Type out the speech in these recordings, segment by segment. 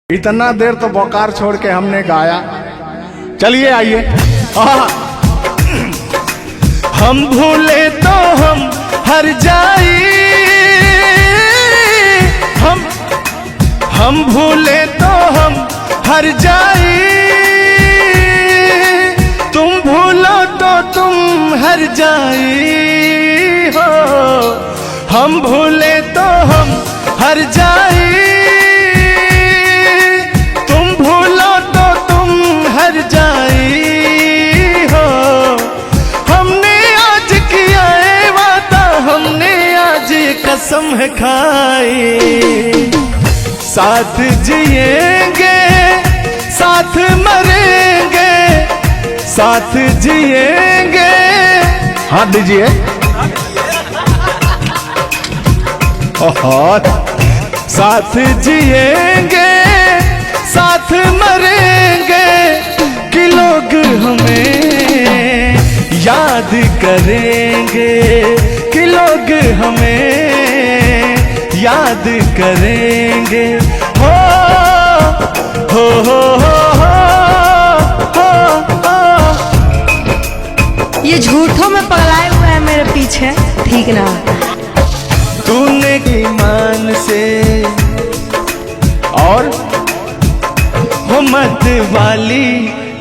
इतना देर तो बोकार छोड़ के हमने गाया। चलिए आइए। हम भूले तो हम हर जाई, हम भूले तो हम हर जाई, तुम भूलो तो तुम हर जाई हो। हम भूले तो हम हर जाई, तुम भूलो तो तुम हर जाई हो। हमने आज किया है वादा, हमने आज कसम है खाई, साथ जिएंगे साथ मरेंगे, साथ जिएंगे। हाथ दीजिए। साथ जिएंगे साथ मरेंगे, कि लोग हमें याद करेंगे, कि लोग हमें याद करेंगे। हो हो हो हो हो हो। ये झूठों में पगलाए हुए हैं मेरे पीछे, ठीक ना। तूने ईमान से और हो मत वाली,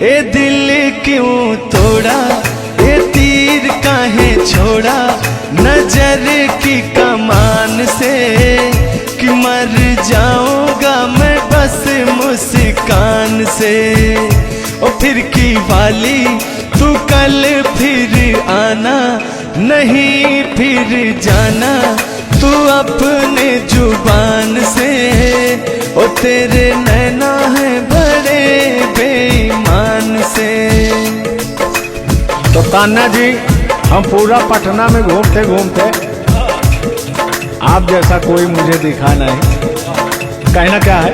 ए दिल क्यों तोड़ा, ए तीर काहे छोड़ा, नजर की कमान से, कि मर जाऊंगा मैं बस मुस्कान से। ओ फिर की वाली तू कल फिर आना, नहीं फिर जाना तू अपने जुबान से। ओ तेरे नैना है बड़े बेईमान से। तो तान्या जी, हम पूरा पटना में घूमते घूमते आप जैसा कोई मुझे दिखा नहीं। कहना क्या है?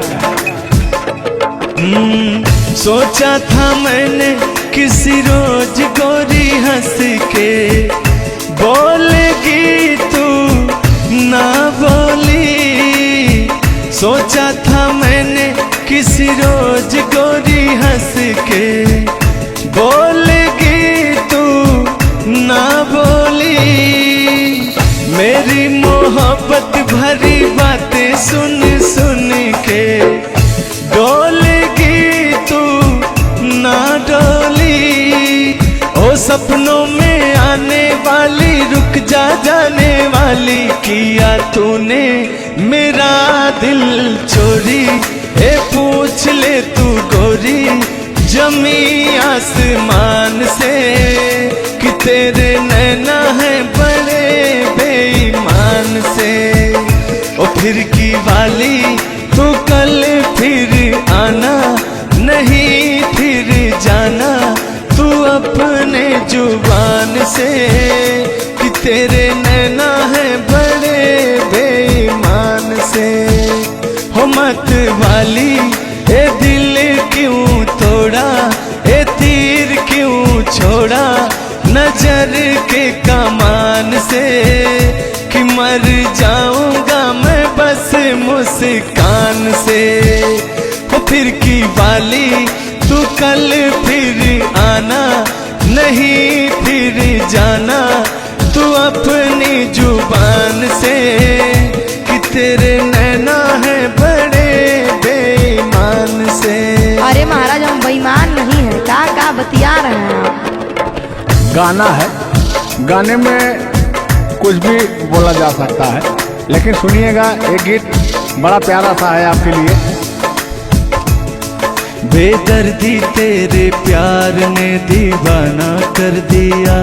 सोचा था मैंने किसी रोज गोरी हंस के बोलेगी तू ना बोली। सोचा था मैंने किसी रोज गोरी हंस के बोलेगी तू ना बोली। मेरी मोहब्बत भरी बातें सुन सुन के डोलेगी तू ना डोली। ओ सपनों में आने वाली, रुक जा जाने वाली, किया तूने मेरा दिल चोरी। ए पूछ ले तू गोरी जमी आसमान से, कि तेरे नैना है बड़े बेईमान से। ओ फिर की वाली तू कल फिर आना, नहीं फिर जाना तू अपने जुबान से, कि तेरे नैना है बड़े बेईमान से। हो मत वाली, ए दिल क्यों तोड़ा, ए तीर क्यों छोड़ा, नजर के कमान से, कि मर जाऊंगा मैं बस मुस्कान से। हो फिर की वाली तू कल फिर आना, नहीं फिर जाना तू अपनी जुबान से, कि तेरे नैना है बड़े बेईमान से। अरे महाराज, हम बेईमान नहीं है, का बतिया रहे हैं आप। गाना है, गाने में कुछ भी बोला जा सकता है, लेकिन सुनिएगा, एक गीत बड़ा प्यारा सा है आपके लिए। बेदर्दी तेरे प्यार ने दीवाना कर दिया,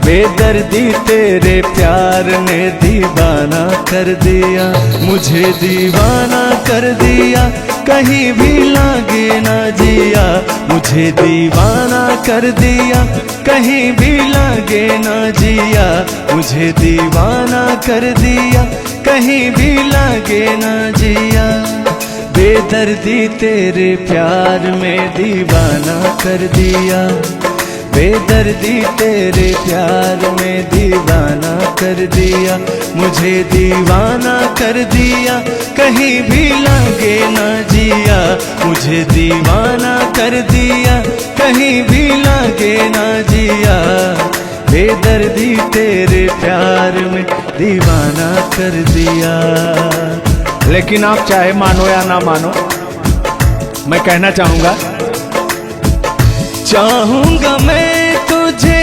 बेदर्दी तेरे प्यार ने दीवाना कर दिया, मुझे दीवाना कर दिया, कहीं भी लागे ना जिया। मुझे दीवाना कर दिया, कहीं भी लागे ना जिया। मुझे दीवाना कर दिया, कहीं भी लागे ना जिया। बेदर्दी तेरे प्यार में दीवाना कर दिया, बेदर्दी तेरे प्यार में दीवाना कर दिया, मुझे दीवाना कर दिया, कहीं भी लागे ना जिया। मुझे दीवाना कर दिया, कहीं भी लागे ना जिया, बेदर्दी तेरे प्यार में दीवाना कर दिया। लेकिन आप चाहे मानो या ना मानो, मैं कहना चाहूंगा, चाहूंगा मैं तुझे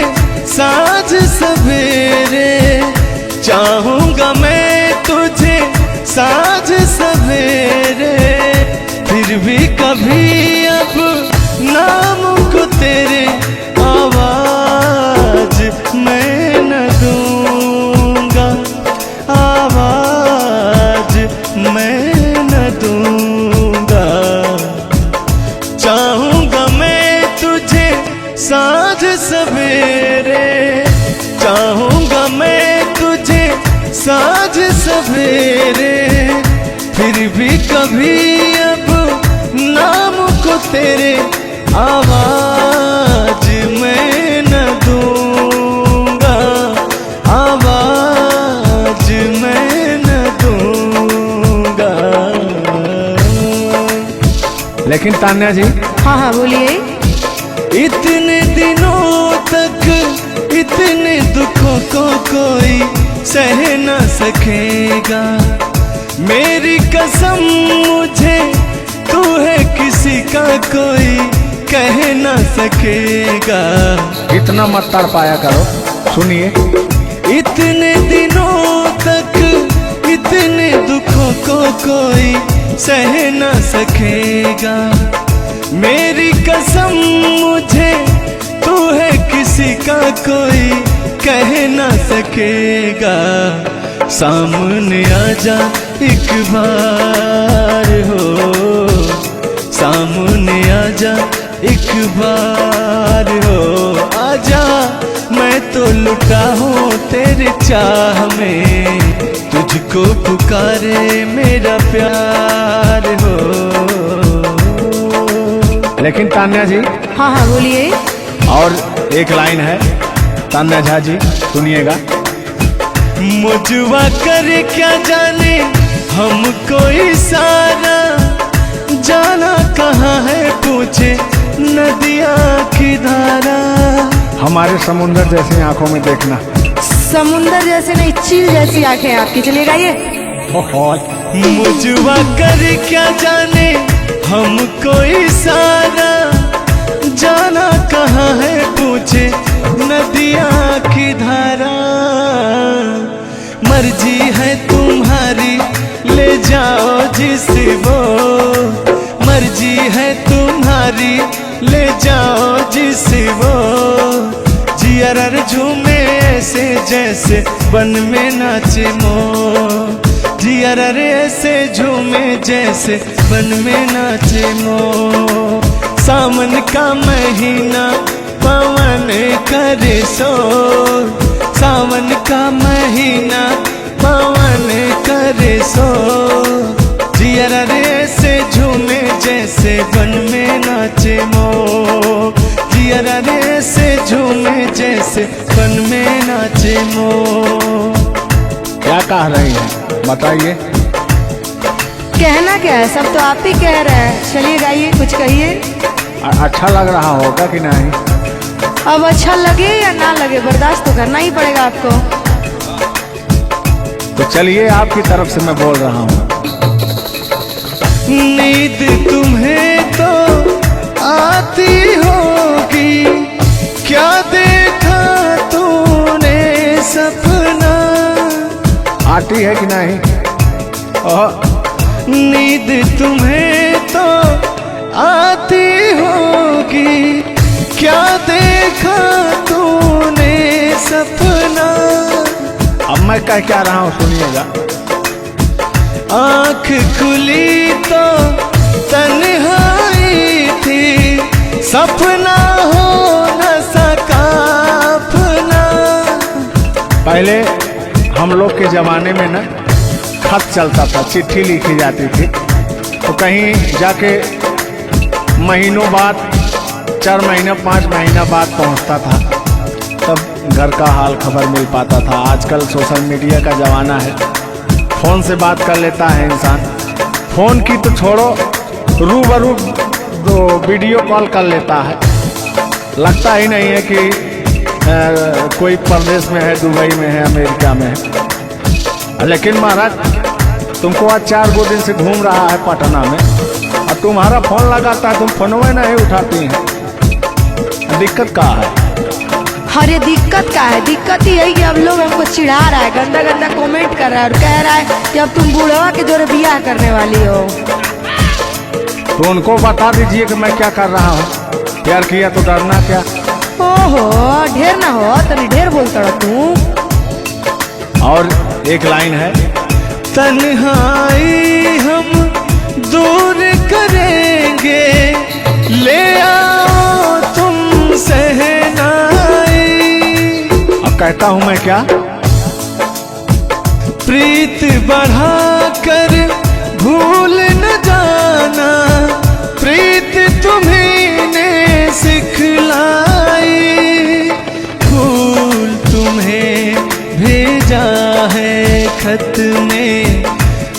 साँझ सवेरे, चाहूंगा मैं तुझे साँझ सवेरे, फिर भी कभी अब नाम को तेरे आवाज मैं न दूंगा, आवाज मैं न दूंगा। चाहूंगा मैं तुझे साँझ सवेरे, चाहूंगा मैं तुझे साँझ सवेरे, फिर भी कभी अब नाम को तेरे आवाज मैं न दूंगा, आवाज मैं न दूंगा। लेकिन तान्या जी, हाँ हाँ बोलिए। इतने दिनों तक इतने दुखों को कोई सह न सकेगा, मेरी कसम मुझे तू है किसी का कोई कह न सकेगा। इतना मत तड़ पाया करो, सुनिए। इतने दिनों तक इतने दुखों को कोई सह न सकेगा, मेरी कसम मुझे तू है किसी का कोई कह न सकेगा। सामने आजा एक बार हो, सामने आजा एक बार हो, आजा मैं तो लुटा हूँ तेरे चाह में, तुझको पुकारे मेरा प्यार हो। लेकिन तान्या जी, हाँ हाँ बोलिए। और एक लाइन है, तान्या झा जी सुनिएगा। मुझवा करे क्या जाने हमको इशारा, जाना कहाँ है पूछे नदिया की धारा। हमारे समुंदर जैसी आंखों में देखना। समुंदर जैसे नहीं, चील जैसी आंखें आपकी। चलिए गाइए। मुझवा करे क्या जाने हमको इशारा, जाना कहाँ है पूछे नदिया की धारा। मर्जी है तुम्हारी ले जाओ जिस वो, मर्जी है तुम्हारी ले जाओ जिस वो, जियर झूमे ऐसे जैसे बन में नाचे मो, जियर ऐसे झूमे जैसे बन में नाचे मो। सावन का महीना पवन करे सो, सावन का महीना पवन करे सो, जियर ऐसे झूमे जैसे बन में नाचे मो, जियर ऐसे झूमे जैसे बन में नाचे मो। क्या कह रही हैं बताइए। कहना क्या है, सब तो आप ही कह रहे हैं। चलिए गाइए, कुछ कहिए। अच्छा लग रहा होगा कि नहीं? अब अच्छा लगे या ना लगे, बर्दाश्त तो करना ही पड़ेगा आपको। तो चलिए, आपकी तरफ से मैं बोल रहा हूँ। नींद तुम्हें तो आती होगी, क्या देखा तूने सपना। आती है कि नहीं? नींद तुम्हें तो आती होगी, क्या देखा तूने सपना। अब मैं कह क्या रहा हूँ सुनिएगा। आँख खुली तो तन्हाई थी, सपना हो न सका अपना। पहले हम लोग के जमाने में ना खत चलता था, चिट्ठी लिखी जाती थी, तो कहीं जाके महीनों बाद, 4 महीना 5 महीना बाद पहुंचता था, तब घर का हाल खबर मिल पाता था। आजकल सोशल मीडिया का ज़माना है, फ़ोन से बात कर लेता है इंसान। फ़ोन की तो छोड़ो, रूबरू दो वीडियो कॉल कर लेता है। लगता ही नहीं है कि कोई प्रदेश में है, दुबई में है, अमेरिका में है। लेकिन महाराज तुमको आज 4 दिन से घूम रहा है पटना में, और तुम्हारा फोन लगाता है, तुम फोनवे नहीं उठाती हैं। दिक्कत कहाँ है? अरे दिक्कत क्या है? दिक्कत ही यही कि अब लोग हमको चिढ़ा रहा है, गंदा गंदा कमेंट कर रहा है और कह रहा है कि अब तुम बूढ़वा के जोरे बियाह करने वाली हो। तो उनको बता दीजिए कि मैं क्या कर रहा हूँ। प्यार किया तो डरना क्या? ओहो, ढेर ना हो, तनी ढेर बोलता रहो तू। और एक लाइन है, तन्हाई हम दूर करेंगे, ले आओ तुम सहनाई। अब कहता हूँ मैं क्या? प्रीत बढ़ाकर भूल न जाना, प्रीत तुम्हीं ने सिखलाई। फूल तुम्हें भेजा है खत में,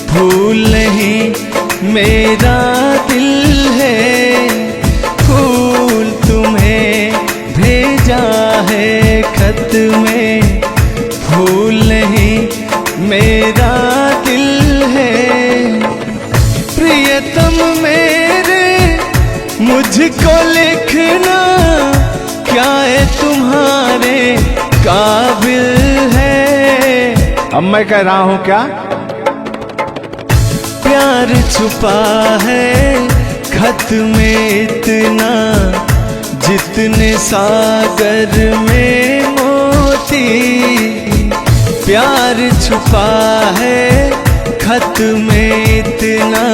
फूल नहीं मेरा दिल है। फूल तुम्हें भेजा है खत में, फूल नहीं मेरा दिल है। प्रियतम मेरे मुझको लिखना, क्या है तुम्हारे काबिल है। अब मैं कह रहा हूँ क्या? प्यार छुपा है खत में इतना, जितने सागर में मोती। प्यार छुपा है खत में इतना,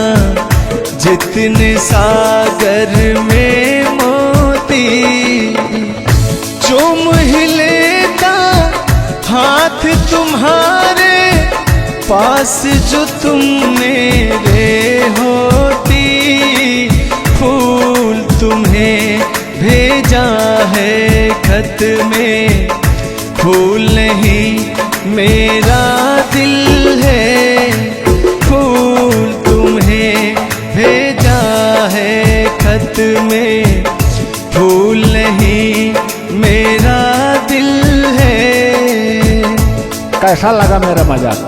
जितने सागर में मोती। चूम ही लेता हाथ तुम्हारे, पास जो तुम मेरे होती। फूल तुम्हें भेजा है खत में, फूल नहीं मेरा दिल है। फूल तुम्हें भेजा है खत में, फूल नहीं मेरा दिल है। कैसा लगा मेरा मजाक?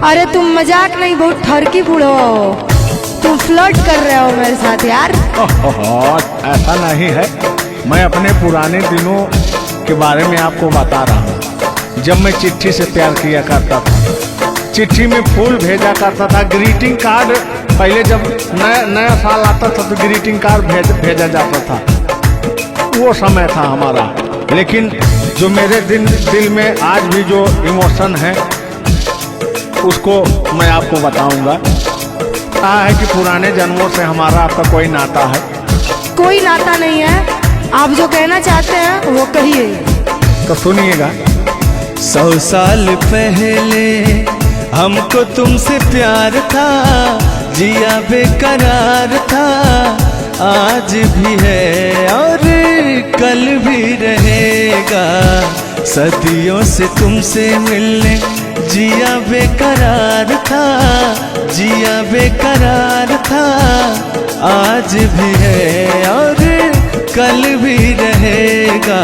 अरे तुम मजाक नहीं, बहुत ठरकी बूढ़ो हो। तुम फ्लर्ट कर रहे हो मेरे साथ यार। ऐसा नहीं है, मैं अपने पुराने दिनों के बारे में आपको बता रहा हूँ। जब मैं चिट्ठी से प्यार किया करता था, चिट्ठी में फूल भेजा करता था, ग्रीटिंग कार्ड। पहले जब नया साल आता था तो ग्रीटिंग कार्ड भेजा जाता था, वो समय था हमारा। लेकिन जो मेरे दिल में आज भी जो इमोशन है, उसको मैं आपको बताऊंगा। कहा है कि पुराने जन्मों से हमारा आपका कोई नाता है। कोई नाता नहीं है, आप जो कहना चाहते हैं वो कहिए। तो सुनिएगा। 100 साल पहले हमको तुमसे प्यार था, जिया बेकरार था। आज भी है और कल भी रहेगा, सदियों से तुमसे मिलने जिया बेकरार था, जिया बेकरार था। आज भी है और कल भी रहेगा।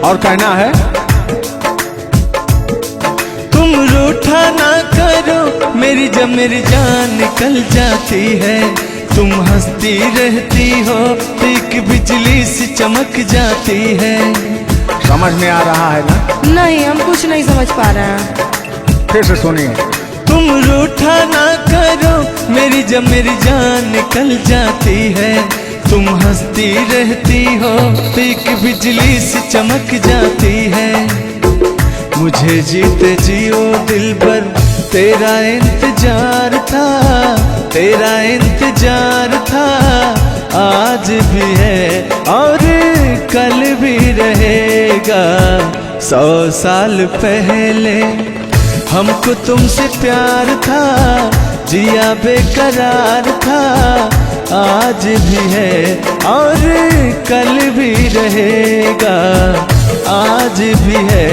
और कहना है, तुम रूठा ना करो मेरी, जब मेरी जान निकल जाती है। तुम हंसती रहती हो, एक बिजली सी चमक जाती है। समझ में आ रहा है ना? नहीं, हम कुछ नहीं समझ पा रहे हैं। फिर से सुनिए। तुम रूठा ना करो मेरी, जब मेरी जान निकल जाती है। तुम हंसती रहती हो, एक बिजली सी चमक जाती है। मुझे जीते जियो दिल पर तेरा इंतजार था, तेरा इंतजार था। आज भी है और कल भी रहेगा। 100 साल पहले हमको तुमसे प्यार था, जिया बेकरार था। आज भी है और कल भी रहेगा। आज भी है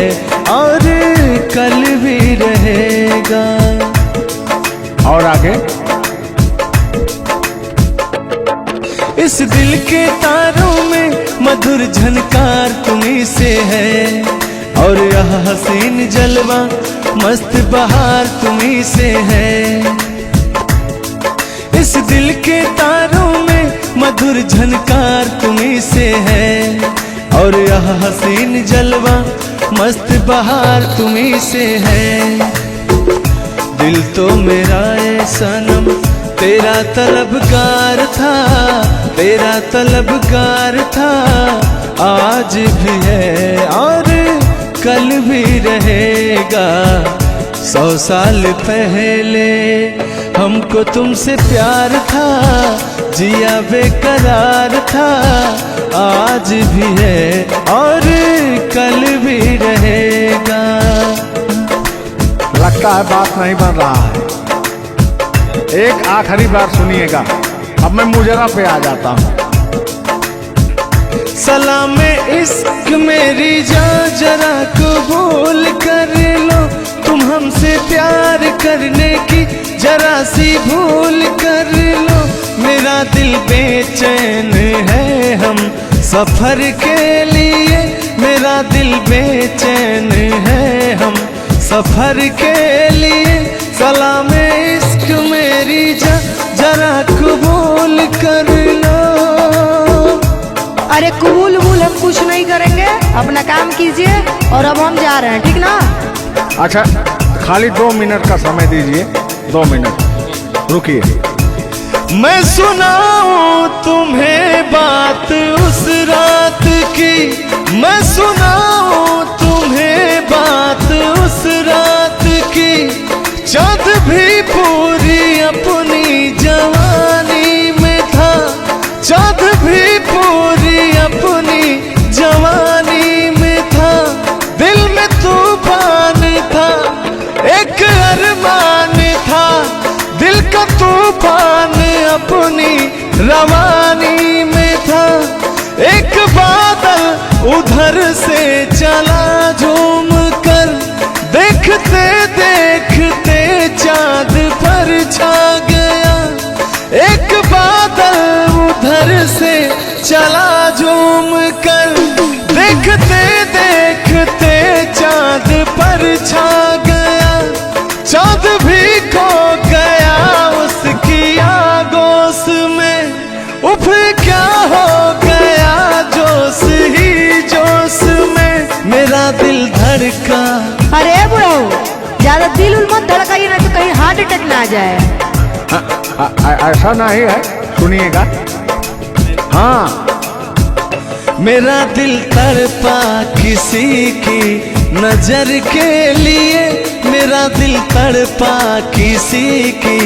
और कल भी रहेगा। और आगे, इस दिल के तारों में मधुर झनकार तुम्हीं से है, और यह हसीन जलवा मस्त बहार तुम्हीं से है। इस दिल के तारों में मधुर झनकार तुम्हीं से है, और यह हसीन जलवा मस्त बहार तुम्हीं से है। दिल तो मेरा ए सनम तेरा तलबगार था, तेरा तलबगार था, आज भी है और कल भी रहेगा। 100 साल पहले हमको तुमसे प्यार था, जिया बेकरार था, आज भी है और कल भी रहेगा। लगता है बात नहीं बन रहा है। एक आखिरी बार सुनिएगा, अब मैं मुजरा पे आ जाता हूँ। सलाम इश्क मेरी जान जरा कबूल कर लो, तुम हमसे प्यार करने की जरा सी भूल कर लो। मेरा दिल बेचैन है हम सफर के लिए, मेरा दिल बेचैन है हम सफर के लिए। सलाम इश्क मेरी जरा कबूल कर लो। अरे कबूल वबूल हम कुछ नहीं करेंगे, अपना काम कीजिए और अब हम जा रहे हैं, ठीक ना? अच्छा, खाली 2 मिनट का समय दीजिए, 2 मिनट रुकिए। मैं सुनाऊं तुम्हें बात उस रात की, मैं सुनाऊं तुम्हें बात उस रात की। चाँद भी पूरी अपनी जवानी में था, चाँद भी पूरी अपनी जवानी में था। दिल में तूफान था, एक अरमान था, दिल का तूफान अपनी रवानी में था। एक बादल उधर से चला झूम कर, देखते देखते चाँद पर छा गया। एक बादल उधर से चला झूम कर, देखते देखते चाँद पर छा गया। चाँद भी खो गया उसकी आगोश में, उफ क्या हो गया जोश ही जोश में। मेरा दिल धड़का। अरे बुढ़ाओ, ज्यादा दिल उल मत धड़काइए ना तो कहीं हार्ट अटैक ना आ जाए। ऐसा नहीं है, सुनिएगा। हाँ, मेरा दिल तड़पा किसी की नजर के लिए, मेरा दिल तड़पा किसी की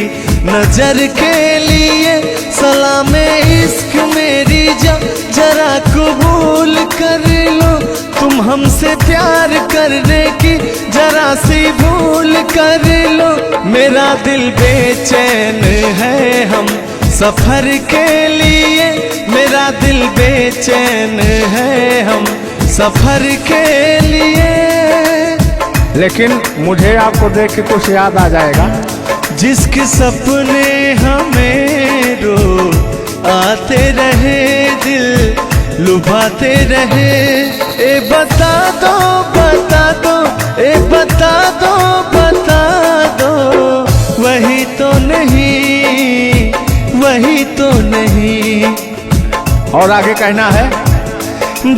नजर के लिए। सलाम इश्क मेरी जरा कबूल कर लो, तुम हमसे प्यार करने की जरा सी भूल कर लो। मेरा दिल बेचैन है हम सफर के लिए, मेरा दिल बेचैन है हम सफर के लिए। लेकिन मुझे आपको देख के कुछ याद आ जाएगा। जिसके सपने हमें रो आते रहे, दिल लुभाते रहे। ए बता दो बता दो, ए बता दो बता दो, वही तो नहीं, वही तो नहीं। और आगे कहना है,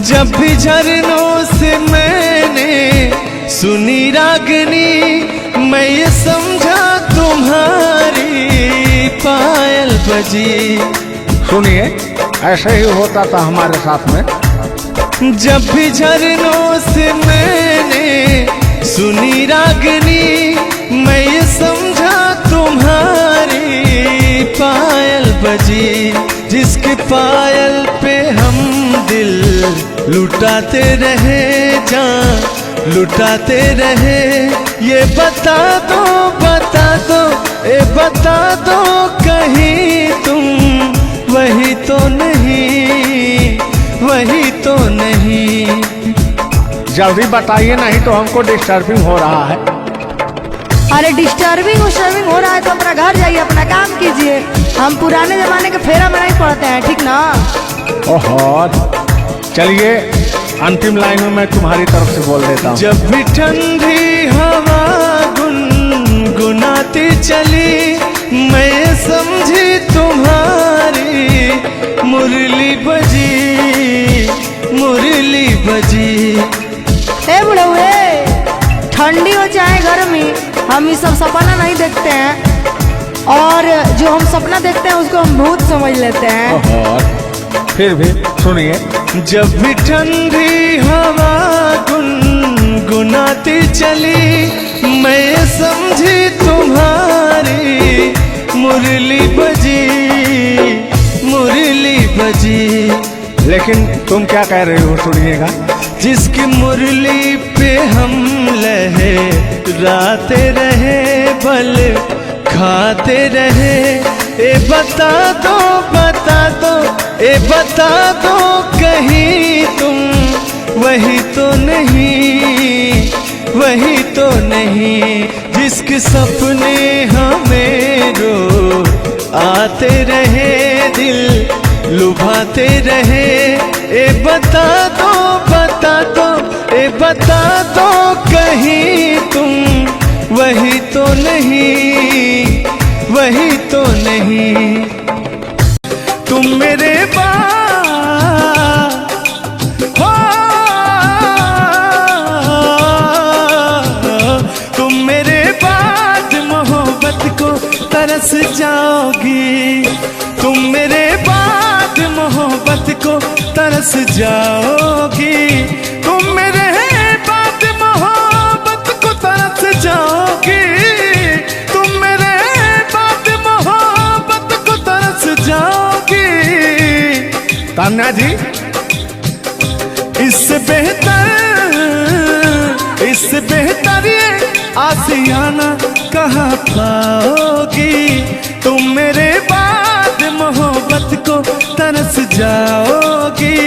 जब भी झरनों से मैंने सुनी रागनी, मैं ये समझा तुम्हारी पायल बजी। सुनिए, ऐसे ही होता था हमारे साथ में। जब भी झरनों से मैंने सुनी रागनी, मैं ये समझा तुम्हारी पायल बजी। जिसके पायल पे हम दिल लुटाते रहे, जान लुटाते रहे। ये बता दो बता दो, ए बता दो कहीं तुम वही तो नहीं, वही तो नहीं। जल्दी बताइए, नहीं तो हमको डिस्टर्बिंग हो रहा है। अरे डिस्टर्बिंग हो रहा है तो अपना घर जाइए, अपना काम कीजिए। हम पुराने जमाने के फेरा में नहीं पड़ते हैं, ठीक ना? ना। ओहो, चलिए अंतिम लाइन में मैं तुम्हारी तरफ से बोल देता हूँ। जब भी ठंडी हवा गुनगुनाती चली, मैं समझी तुम्हारी मुरली बजी, मुरली बजी। ए बुढ़ऊ, ठंडी हो चाहे गर्मी, हम ये सब सपना नहीं देखते हैं, और जो हम सपना देखते हैं उसको हम भूत समझ लेते हैं। ओहो, फिर भी सुनिए। जब भी ठंडी हवा गुनगुनाती चली, मैं समझी तुम्हारी मुरली बजी, मुरली बजी। लेकिन तुम क्या कह रहे हो, सुनिएगा। जिसकी मुरली पे हम लहराते रहे, बल खाते रहे, ए बता दो, बता दो, ए बता दो, कहीं तुम वही तो नहीं, वही तो नहीं। जिसके सपने हमें रो आते रहे, दिल लुभाते रहे, ए बता दो, बता दो, ए बता दो, कहीं तुम वही तो नहीं, वही तो नहीं। तुम मेरे हो, तुम मेरे बाद मोहब्बत को तरस जाओगी, तुम मेरे बाद मोहब्बत को तरस जाओगी, तुम मेरे बाद मोहब्बत को तरस जाओगी, तुम मेरे बाद मोहब्बत को तरस जाओगी। तान्या जी, इससे बेहतर ये आसियाना कहाँ पाओगी, तुम मेरे बाद मोहब्बत को तरस जाओगी।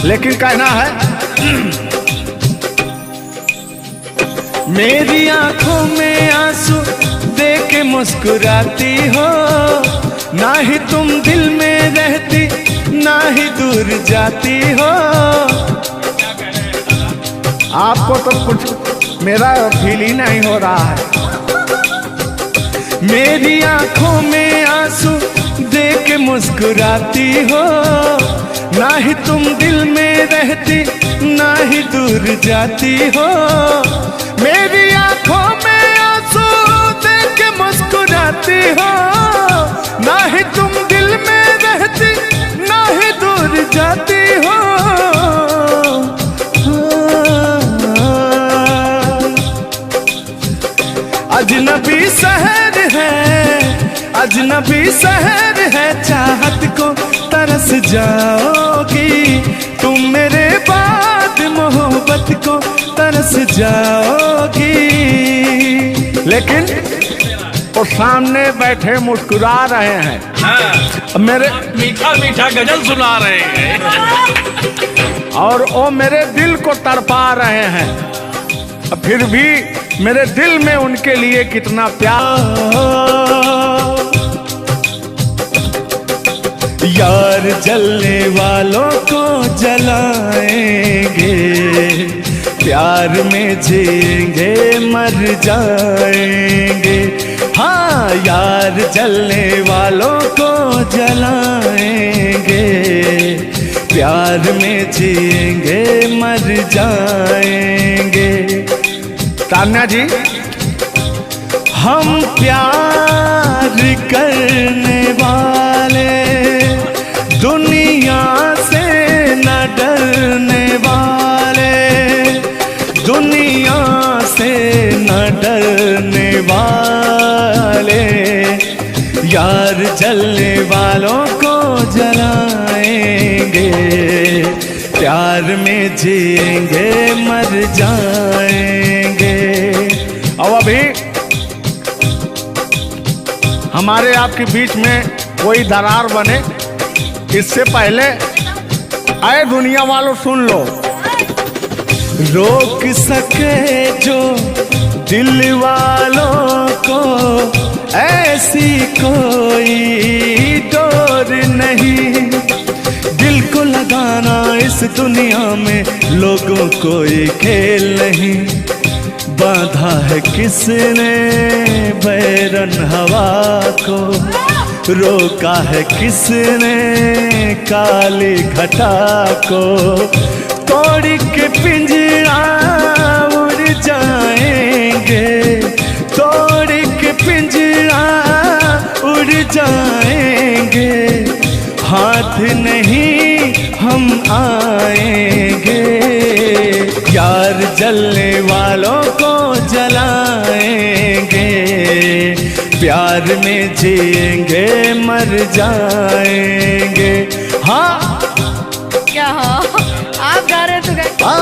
लेकिन कहना है, मेरी आंखों में आंसू देख के मुस्कुराती हो, ना ही तुम दिल में रहती, ना ही दूर जाती हो। आपको तो कुछ मेरा फील ही नहीं हो रहा है। मेरी आंखों में आंसू देख के मुस्कुराती हो, ना ही तुम दिल में रहती, ना ही दूर जाती हो। मेरी आंखों में आंसू देख के मुस्कुराती हो, ना ही तुम दिल में रहती, ना ही दूर जाती हो। अजनबी शहर है, अजनबी शहर है, चाहत को तरस जाओगी, तुम मेरे बाद मोहब्बत को तरस जाओगी। लेकिन वो सामने बैठे मुस्कुरा रहे हैं, हाँ, मेरे मीठा मीठा गजल सुना रहे हैं, और वो मेरे दिल को तड़पा रहे हैं, फिर भी मेरे दिल में उनके लिए कितना प्यार। यार जलने वालों को जलाएंगे, प्यार में जिएंगे मर जाएंगे। हाँ, यार जलने वालों को जलाएंगे, प्यार में जिएंगे मर जाएंगे। तान्या जी, हम प्यार करने वाले दुनिया से न डरने वाले, दुनिया से न डरने वाले, यार जलने वालों को जलाएंगे, प्यार में जिएंगे मर जाएंगे। और अभी हमारे आपके बीच में कोई दरार बने, इससे पहले आए दुनिया वालों सुन लो। रोक सके जो दिल वालों को, ऐसी कोई डोर नहीं। दिल को लगाना इस दुनिया में लोगों को ये खेल नहीं। बांधा है किसने बैरन हवा को, रोका है किसने काली घटा को। तोड़ के पिंजरा उड़ जाएंगे, तोड़ के पिंजरा उड़ जाएंगे। हाथ नहीं हम आएंगे, यार जलने वालों को जलाएंगे। प्यार में जिएंगे मर जाएंगे। हाँ क्या हाँ आप गा रहे तो गा।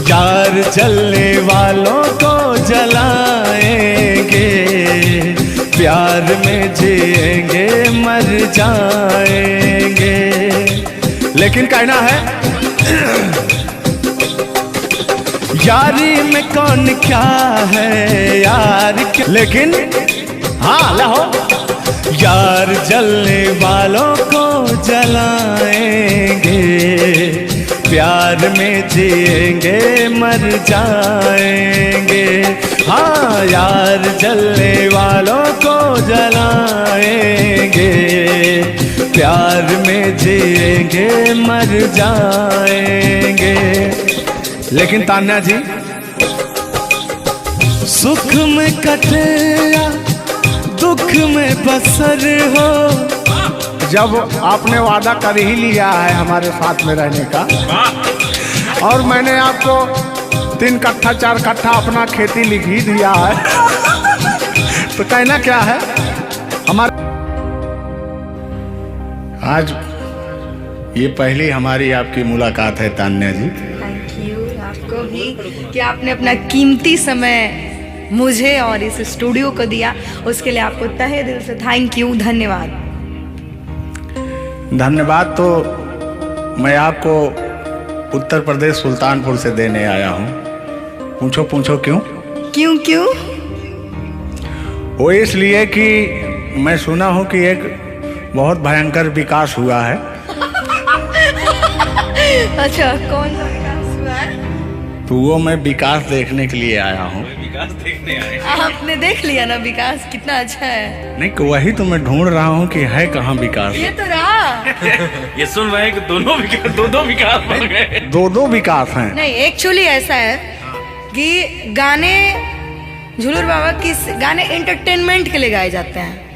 यार जलने वालों को जलाएंगे, प्यार में जिएंगे मर जाएंगे। लेकिन कहना है यारी में कौन क्या है यार क्या, लेकिन हाँ लहो। यार जलने वालों को जलाएंगे, प्यार में जिएंगे मर जाएंगे। हाँ यार जलने वालों को जलाएंगे, प्यार में जिएंगे मर जाएंगे। लेकिन तान्या जी सुख में कटे या दुख में बसर हो। जब आपने वादा कर ही लिया है हमारे साथ में रहने का, और मैंने आपको 3 कट्ठा 4 कट्ठा अपना खेती लिख ही दिया है, तो कहना क्या है हमारे। आज ये पहली हमारी आपकी मुलाकात है तान्या जी। थैंक यू आपको भी कि आपने अपना कीमती समय मुझे और इस स्टूडियो को दिया, उसके लिए आपको तहे दिल से थैंक यू, धन्यवाद। धन्यवाद तो मैं आपको उत्तर प्रदेश सुल्तानपुर से देने आया हूँ। पूछो पूछो क्यों? क्यों क्यों? वो इसलिए कि मैं सुना हूँ कि एक बहुत भयंकर विकास हुआ है। अच्छा कौन सा विकास हुआ है? तो वो मैं विकास देखने के लिए आया हूँ। विकास देखने आए। आपने देख लिया ना विकास कितना अच्छा है। नहीं वही तो मैं ढूंढ रहा हूँ कि है कहाँ विकास। ये तो रहा। ये सुन रहे हैं कि दोनों विकास दो विकास बन गए। 2 विकास हैं। नहीं एक्चुअली ऐसा है कि गाने झूलूर बाबा की गाने एंटरटेनमेंट के लिए गाए जाते हैं।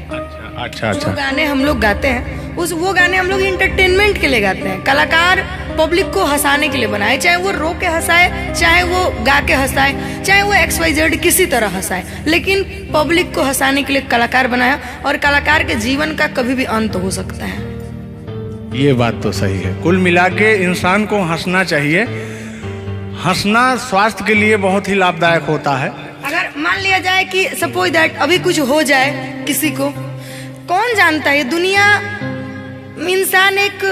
अच्छा जो गाने हम लोग गाते हैं वो गाने हम लोग इंटरटेनमेंट के लिए गाते हैं। कलाकार पब्लिक को हंसाने के लिए बनाए, चाहे वो रो के हंसाए, चाहे वो गा के हंसाए, चाहे वो XYZ किसी तरह हंसाए, लेकिन पब्लिक को हंसाने के लिए कलाकार बनाया। और कलाकार के जीवन का कभी भी अंत हो सकता है। ये बात तो सही है। कुल मिला के इंसान को हंसना चाहिए। हंसना स्वास्थ्य के लिए बहुत ही लाभदायक होता है। अगर मान लिया जाए कि सपोज दैट अभी कुछ हो जाए किसी को, कौन जानता है दुनिया इंसान एक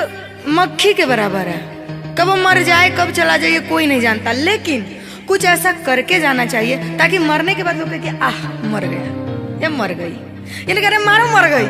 मक्खी के बराबर है, कब वो मर जाए कब चला जाए कोई नहीं जानता। लेकिन कुछ ऐसा करके जाना चाहिए ताकि मरने के बाद लोग कहे कि आह मर गया या मर गई, ये नहीं कह रहे मारो मर गई,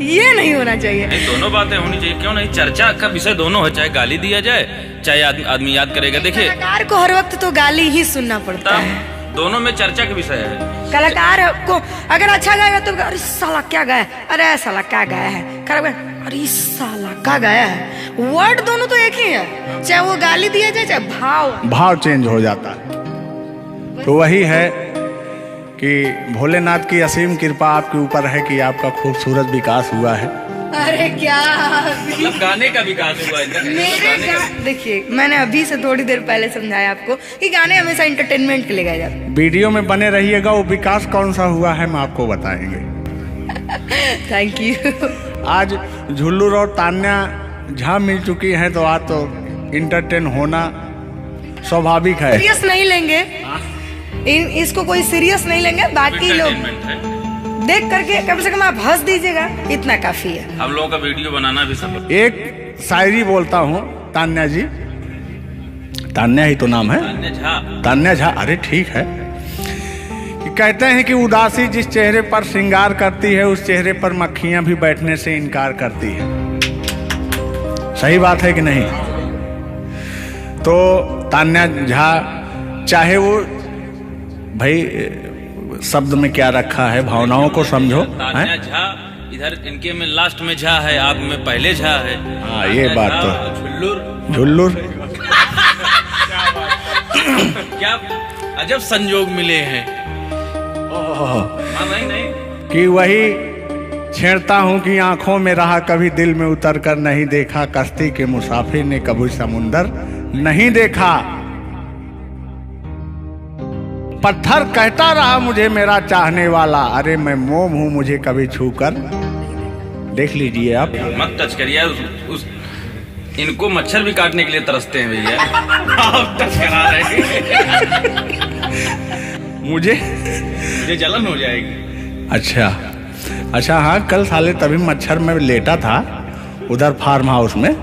ये नहीं होना चाहिए। नहीं, दोनों बातें होनी चाहिए। क्यों नहीं? चर्चा का विषय दोनों है, चाहे गाली दिया जाए चाहे आदमी याद करेगा। देखिए कलाकार को हर वक्त तो गाली ही सुनना पड़ता है, दोनों में चर्चा का विषय है। कलाकार को अगर अच्छा गाएगा तो अरे साला क्या गाया, अरे साला क्या गाया है, खराब गाया, अरे साला क्या गाया है। वर्ड दोनों तो एक ही है, चाहे वो गाली दिया जाए चाहे भाव चेंज हो जाता है। तो वही है कि भोलेनाथ की असीम कृपा आपके ऊपर है कि आपका खूबसूरत विकास हुआ है। अरे क्या मतलब गाने का विकास हुआ है। देखिए मैंने अभी से थोड़ी देर पहले समझाया आपको कि गाने हमेशा एंटरटेनमेंट के लिए गाए जाते हैं। वीडियो में बने रहिएगा, वो विकास कौन सा हुआ है मैं आपको बताएंगे। Thank you. आज झुल्लूर और तान्या झा मिल चुकी हैं, तो आज तो इंटरटेन होना स्वाभाविक है। सीरियस नहीं लेंगे, इसको कोई सीरियस नहीं लेंगे। बाकी लोग देख करके कम से कम आप हंस दीजिएगा, इतना काफी है। हम लोगों का वीडियो बनाना भी सब। एक शायरी बोलता हूँ तान्या जी। तान्या ही तो नाम है, तान्या झा। तान्या झा। अरे ठीक है। कि कहते हैं कि उदासी जिस चेहरे पर श्रृंगार करती है उस चेहरे पर मक्खियां भी बैठने से इनकार करती है। सही बात है कि नहीं? तो तान्या झा, चाहे वो भाई शब्द में क्या रखा है, भावनाओं को समझो। तान्या झा, इधर इनके में लास्ट में झा है, आप में पहले झा है। हाँ ये बात तो। झुल्लुर झुल्लुर क्या अजब संजोग मिले हैं। हाँ, नहीं कि वही छेड़ता हूं कि आंखों में रहा कभी दिल में उतर कर नहीं देखा, कश्ती के मुसाफिर ने कभी समुंदर नहीं देखा। पत्थर कहता रहा मुझे मेरा चाहने वाला, अरे मैं मोम हूं मुझे कभी छूकर देख लीजिए आप। मत टच करिए उस इनको मच्छर भी काटने के लिए तरसते हैं भैया। आप टच करा रहे हैं। मुझे जलन हो जाएगी। अच्छा हाँ, कल साले तभी मच्छर में लेटा था उधर फार्म हाउस में,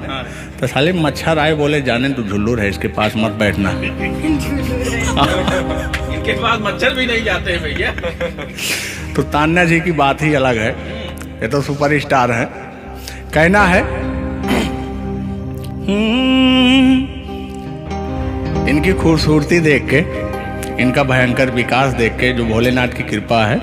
तो साले मच्छर आए, बोले जाने तू झुल्लुर है, इसके पास मत बैठना। इनके पास मच्छर भी नहीं जाते हैं भैया। तो तान्या जी की बात ही अलग है, ये तो सुपरस्टार है। कहना है इनकी खूबसूरती देख के, इनका भयंकर विकास देख के, जो भोलेनाथ की कृपा है।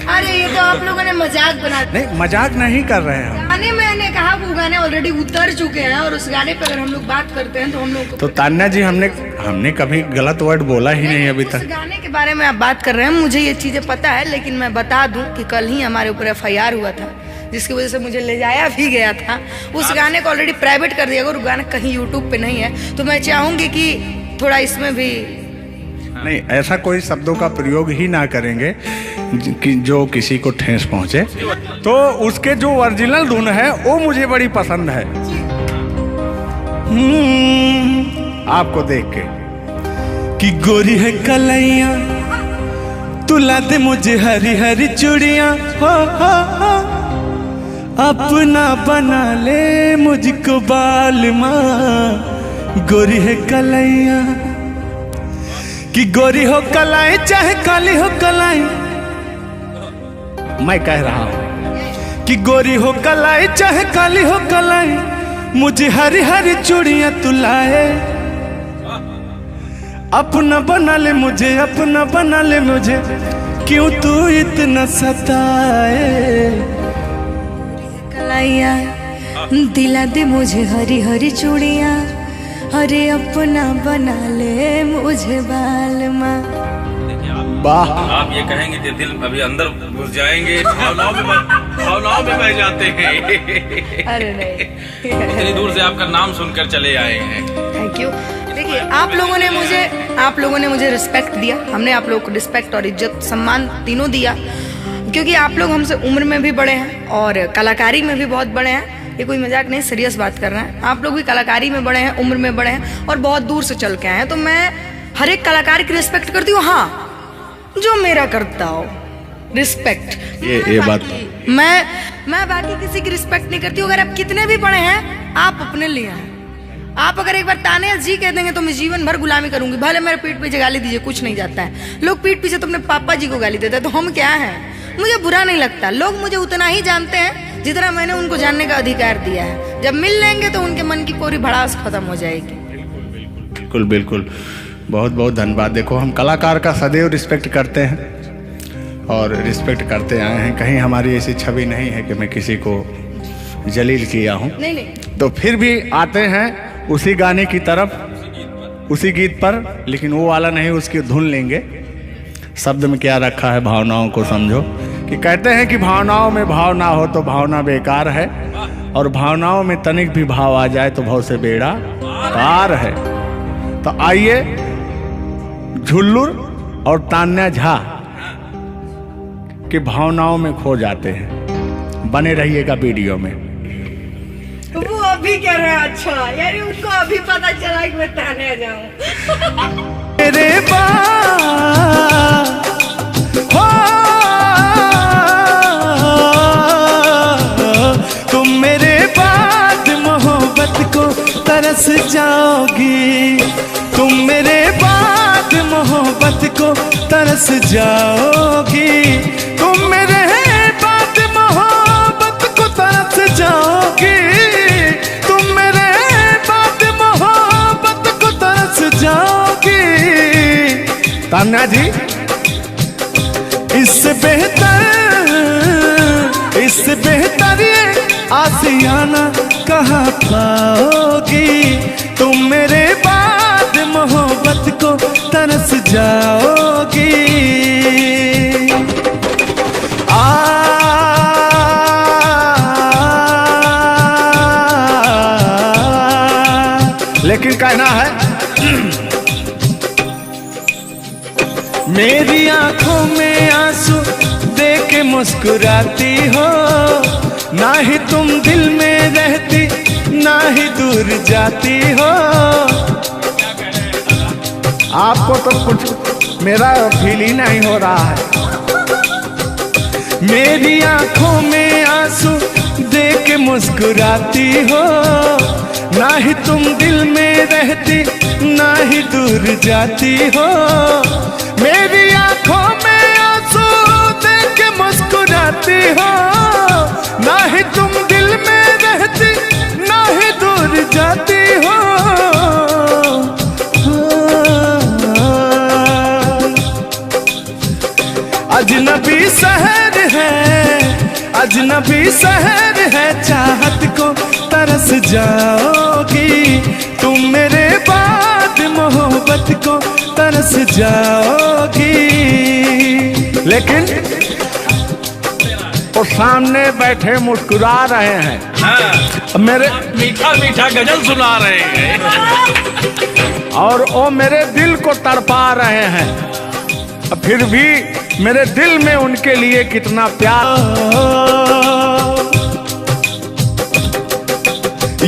अरे ये तो आप लोगों ने मजाक बना दिया। नहीं, मजाक नहीं कर रहे हैं हम। गाने मैंने कहा वो गाने ऑलरेडी उतर चुके हैं और उस गाने पे अगर हम लोग बात करते हैं तो हम लोग तो तान्या जी हमने कभी गलत वर्ड बोला ही नहीं अभी उस तक। गाने के बारे में आप बात कर रहे हैं, मुझे ये चीजें पता है, लेकिन मैं बता दूं कि कल ही हमारे ऊपर FIR हुआ था, जिसकी वजह से मुझे ले जाया भी गया था। उस गाने को ऑलरेडी प्राइवेट कर दिया, अगर गाना कहीं यूट्यूब पे नहीं है तो मैं चाहूंगी कि थोड़ा इसमें भी नहीं, ऐसा कोई शब्दों का प्रयोग ही ना करेंगे कि जो किसी को ठेस पहुंचे। तो उसके जो ओरिजिनल धुन है वो मुझे बड़ी पसंद है। आपको देख के कि गोरी है कलैया, तू ला दे मुझे हरी हरी चूड़ियां, हो अपना बना ले मुझको बाल माँ। गोरी है कलैया, कि गोरी हो कलाई चाहे काली हो कलाई, मैं कह रहा हूं कि गोरी हो कलाई चाहे काली हो कलाई, मुझे हरी हरी चूड़ियां तू लाए, अपना बना ले मुझे, अपना बना ले मुझे, क्यों तू इतना सताए। कलाइया दिला दे मुझे हरी हरी चूड़ियां, अरे अपना बना ले मुझे बाल माँ। वाह, आप ये कहेंगे कि दिल अभी अंदर घुस जाएंगे, भावनाओं में बह जाते हैं। अरे नहीं, इतनी दूर से आपका नाम सुनकर चले आए हैं। Thank you. देखिए आप लोगों ने मुझे रिस्पेक्ट दिया, हमने आप लोगों को रिस्पेक्ट और इज्जत सम्मान तीनों दिया, क्योंकि आप लोग हमसे उम्र में भी बड़े हैं और कलाकारी में भी बहुत बड़े हैं। ये कोई मजाक नहीं, सीरियस बात कर रहे हैं। आप लोग भी कलाकारी में बड़े हैं, उम्र में बड़े हैं और बहुत दूर से चल के आए हैं, तो मैं हर एक कलाकार की रिस्पेक्ट करती हूँ। हाँ, जो मेरा करता हो रिस्पेक्ट। ये बात मैं बाकी किसी की रिस्पेक्ट नहीं करती हूँ। अगर आप कितने भी बड़े हैं, आप अपने लिए हैं। आप अगर एक बार तान्या जी कह देंगे तो मैं जीवन भर गुलामी करूंगी, भले मेरे पीठ पीछे गाली दीजिए, कुछ नहीं जाता है। लोग पीठ पीछे तो अपने पापा जी को गाली देते हैं, तो हम क्या हैं? मुझे बुरा नहीं लगता। लोग मुझे उतना ही जानते हैं जितना मैंने उनको जानने का अधिकार दिया है। जब मिल लेंगे तो उनके मन की पूरी भड़ास खत्म हो जाएगी। बिल्कुल बिल्कुल, बहुत बहुत धन्यवाद। देखो, हम कलाकार का सदैव रिस्पेक्ट करते हैं और रिस्पेक्ट करते आए हैं। कहीं हमारी ऐसी छवि नहीं है कि मैं किसी को जलील किया हूँ। नहीं। तो फिर भी आते हैं उसी गाने की तरफ, उसी गीत पर, लेकिन वो वाला नहीं, उसकी धुन लेंगे। शब्द में क्या रखा है, भावनाओं को समझो। कि कहते हैं कि भावनाओं में भाव ना हो तो भावना बेकार है, और भावनाओं में तनिक भी भाव आ जाए तो भाव से बेड़ा पार है। तो आइए झुल्लुर और तान्या झा की भावनाओं में खो जाते हैं। बने रहिएगा वीडियो में। वो अभी कह रहे हैं, अच्छा यानी उनको अभी पता चला कि मैं तान्या जाऊं। मेरे तुम मेरे बाद मोहब्बत को तरस जाओगी, तुम मोहब्बत को तरस जाओगी, तुम मेरे बाद मोहब्बत को तरस जाओगी, तुम मेरे बाद मोहब्बत को तरस जाओगी। तान्या जी, इससे बेहतर ये आशियाना कहाँ पाओगी, तुम मेरे बाद मोहब्बत को तरस जाओगी। लेकिन कहना है मेरी आंखों में आंसू देख के मुस्कुराती हो, ना ही तुम दिल में रहती ना ही दूर जाती हो। आपको तो कुछ मेरा फील ही नहीं हो रहा है। मेरी आंखों में आंसू देख के मुस्कुराती हो, ना ही तुम दिल में रहती ना ही दूर जाती हो। मेरी आंखों में आंसू देख के मुस्कुराती हो, ना ही तुम दिल में रहती ना ही दूर जाती हो। अजनबी शहर है, अजनबी शहर है, चाहत को तरस जाओगी, तुम मेरे बाद मोहब्बत को तरस जाओगी। लेकिन वो सामने बैठे मुस्कुरा रहे हैं, हाँ, मेरे मीठा मीठा गजल सुना रहे हैं। और वो मेरे दिल को तड़पा रहे हैं, फिर भी मेरे दिल में उनके लिए कितना प्यार।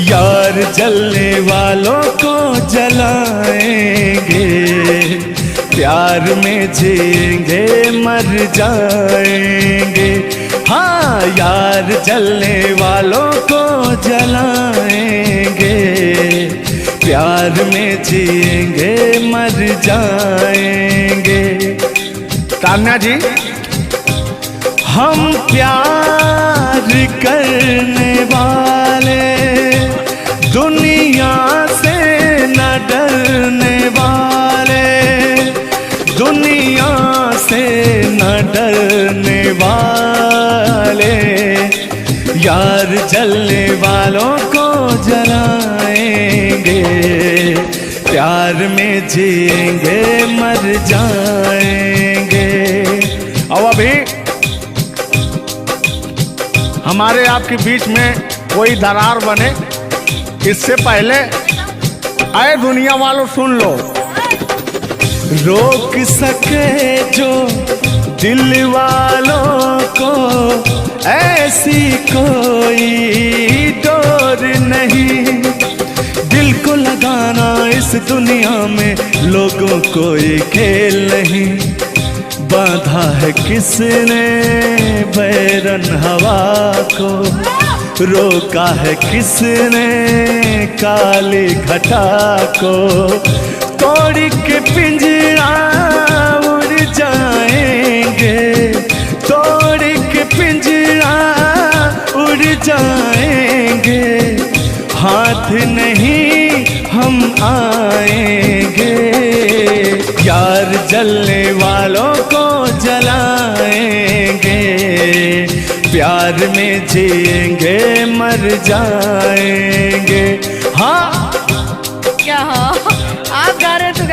यार जलने वालों को जलाएंगे, प्यार में जिएंगे मर जाएंगे। हाँ, यार जलने वालों को जलाएंगे, प्यार में जिएंगे मर जाएंगे। तान्या जी, हम प्यार करने वाले दुनिया से न डरने वाले, दुनिया से न डरने वाले, यार जलने वालों को जलाएंगे, प्यार में जिएंगे मर जाएंगे। और अभी हमारे आपके बीच में कोई दरार बने इससे पहले आए दुनिया वालों सुन लो। रोक सके जो दिल वालों को ऐसी कोई डोर नहीं, दिल को लगाना इस दुनिया में लोगों कोई खेल नहीं। बांधा है किसने बैरन हवा को, रोका है किसने काली घटा को, तोड़ के पिंजरा उड़ जाएंगे, तोड़ के पिंजरा उड़ जाएंगे, हाथ नहीं हम आएंगे, यार जलने वालों को जलाएंगे, प्यार में जिएंगे मर जाएंगे। हाँ क्या हाँ आप गा रहे तो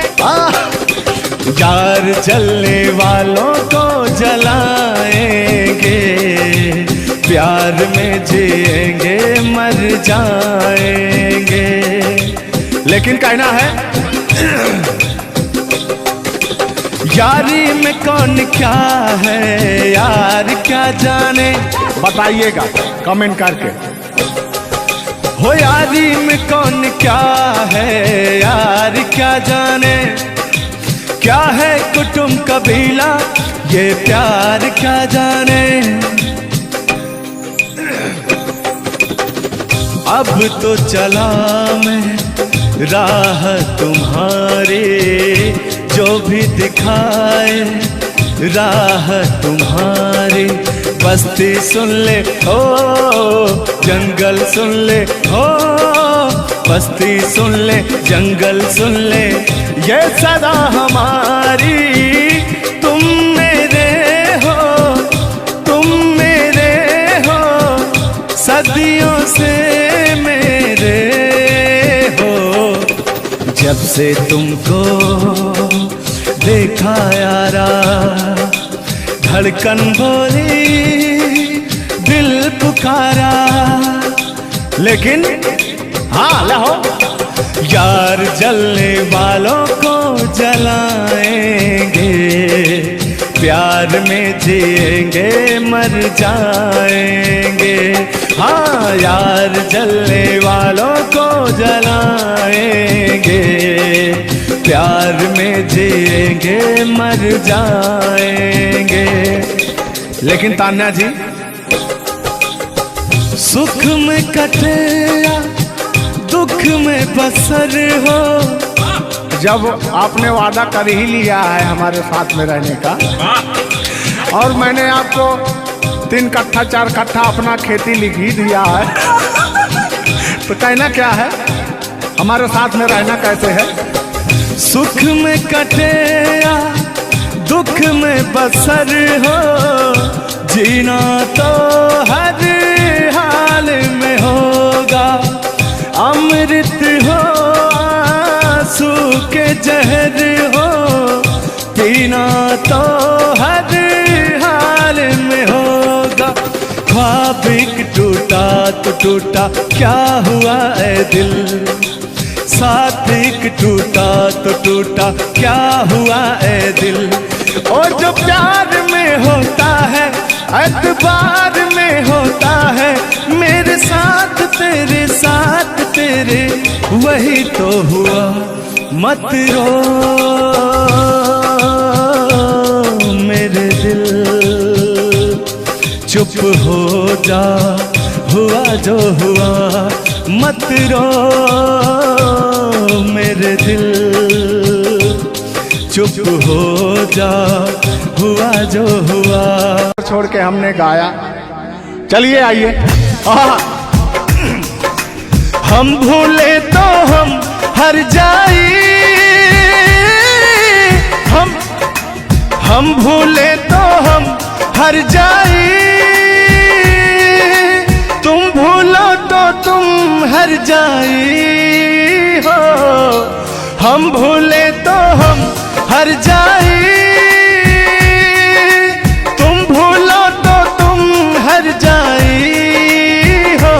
यार जलने वालों को जलाएंगे, प्यार में जिएंगे मर जाएंगे। लेकिन कहना है यारी में कौन क्या है यार क्या जाने, बताइएगा कमेंट करके। हो यारी में कौन क्या है यार क्या जाने, क्या है कुटुंब कबीला ये प्यार क्या जाने। अब तो चला मैं राह तुम्हारे, जो भी दिखाए राह तुम्हारी। बस्ती सुन ले हो, जंगल सुन ले हो, बस्ती सुन ले, जंगल सुन ले, ये सदा हमारी। तुम मेरे हो, तुम मेरे हो, सदियों से मेरे हो। जब से तुमको देखा यारा, धड़कन बोली, दिल पुकारा। लेकिन हाँ लहो, यार जलने वालों को जलाएंगे, प्यार में जिएंगे मर जाएंगे। हाँ यार जलने वालों को जलाएंगे, प्यार में जिएंगे मर जाएंगे। लेकिन तान्या जी, सुख में कटे या दुख में बसर हो। जब आपने वादा कर ही लिया है हमारे साथ में रहने का, और मैंने आपको 3 कट्ठा 4 कट्ठा अपना खेती लिख ही दिया है, तो कहना क्या है, हमारे साथ में रहना कैसे है? सुख में कटे या दुख में बसर हो, जीना तो हर हाल में होगा। अमृत हो आंसू के जहर हो, पीना तो हर हाल में होगा। ख्वाब एक टूटा तो टूटा, क्या हुआ ऐ दिल, साथ एक टूटा तो टूटा, क्या हुआ ऐ दिल। और जो प्यार में होता है, एतबार में होता है, मेरे साथ तेरे वही तो हुआ। मत रो मेरे दिल, चुप हो जा, हुआ जो हुआ। मत रो मेरे दिल, चुप हो जा, हुआ जो हुआ। छोड़ के हमने गाया, चलिए आइए। हम भूले तो हम हर जाई, हम भूले तो हम हर जाई। तुम भूलो तो तुम हर जाई हो। हम भूले तो हम हर जाई, तुम भूलो तो तुम हर जाई हो।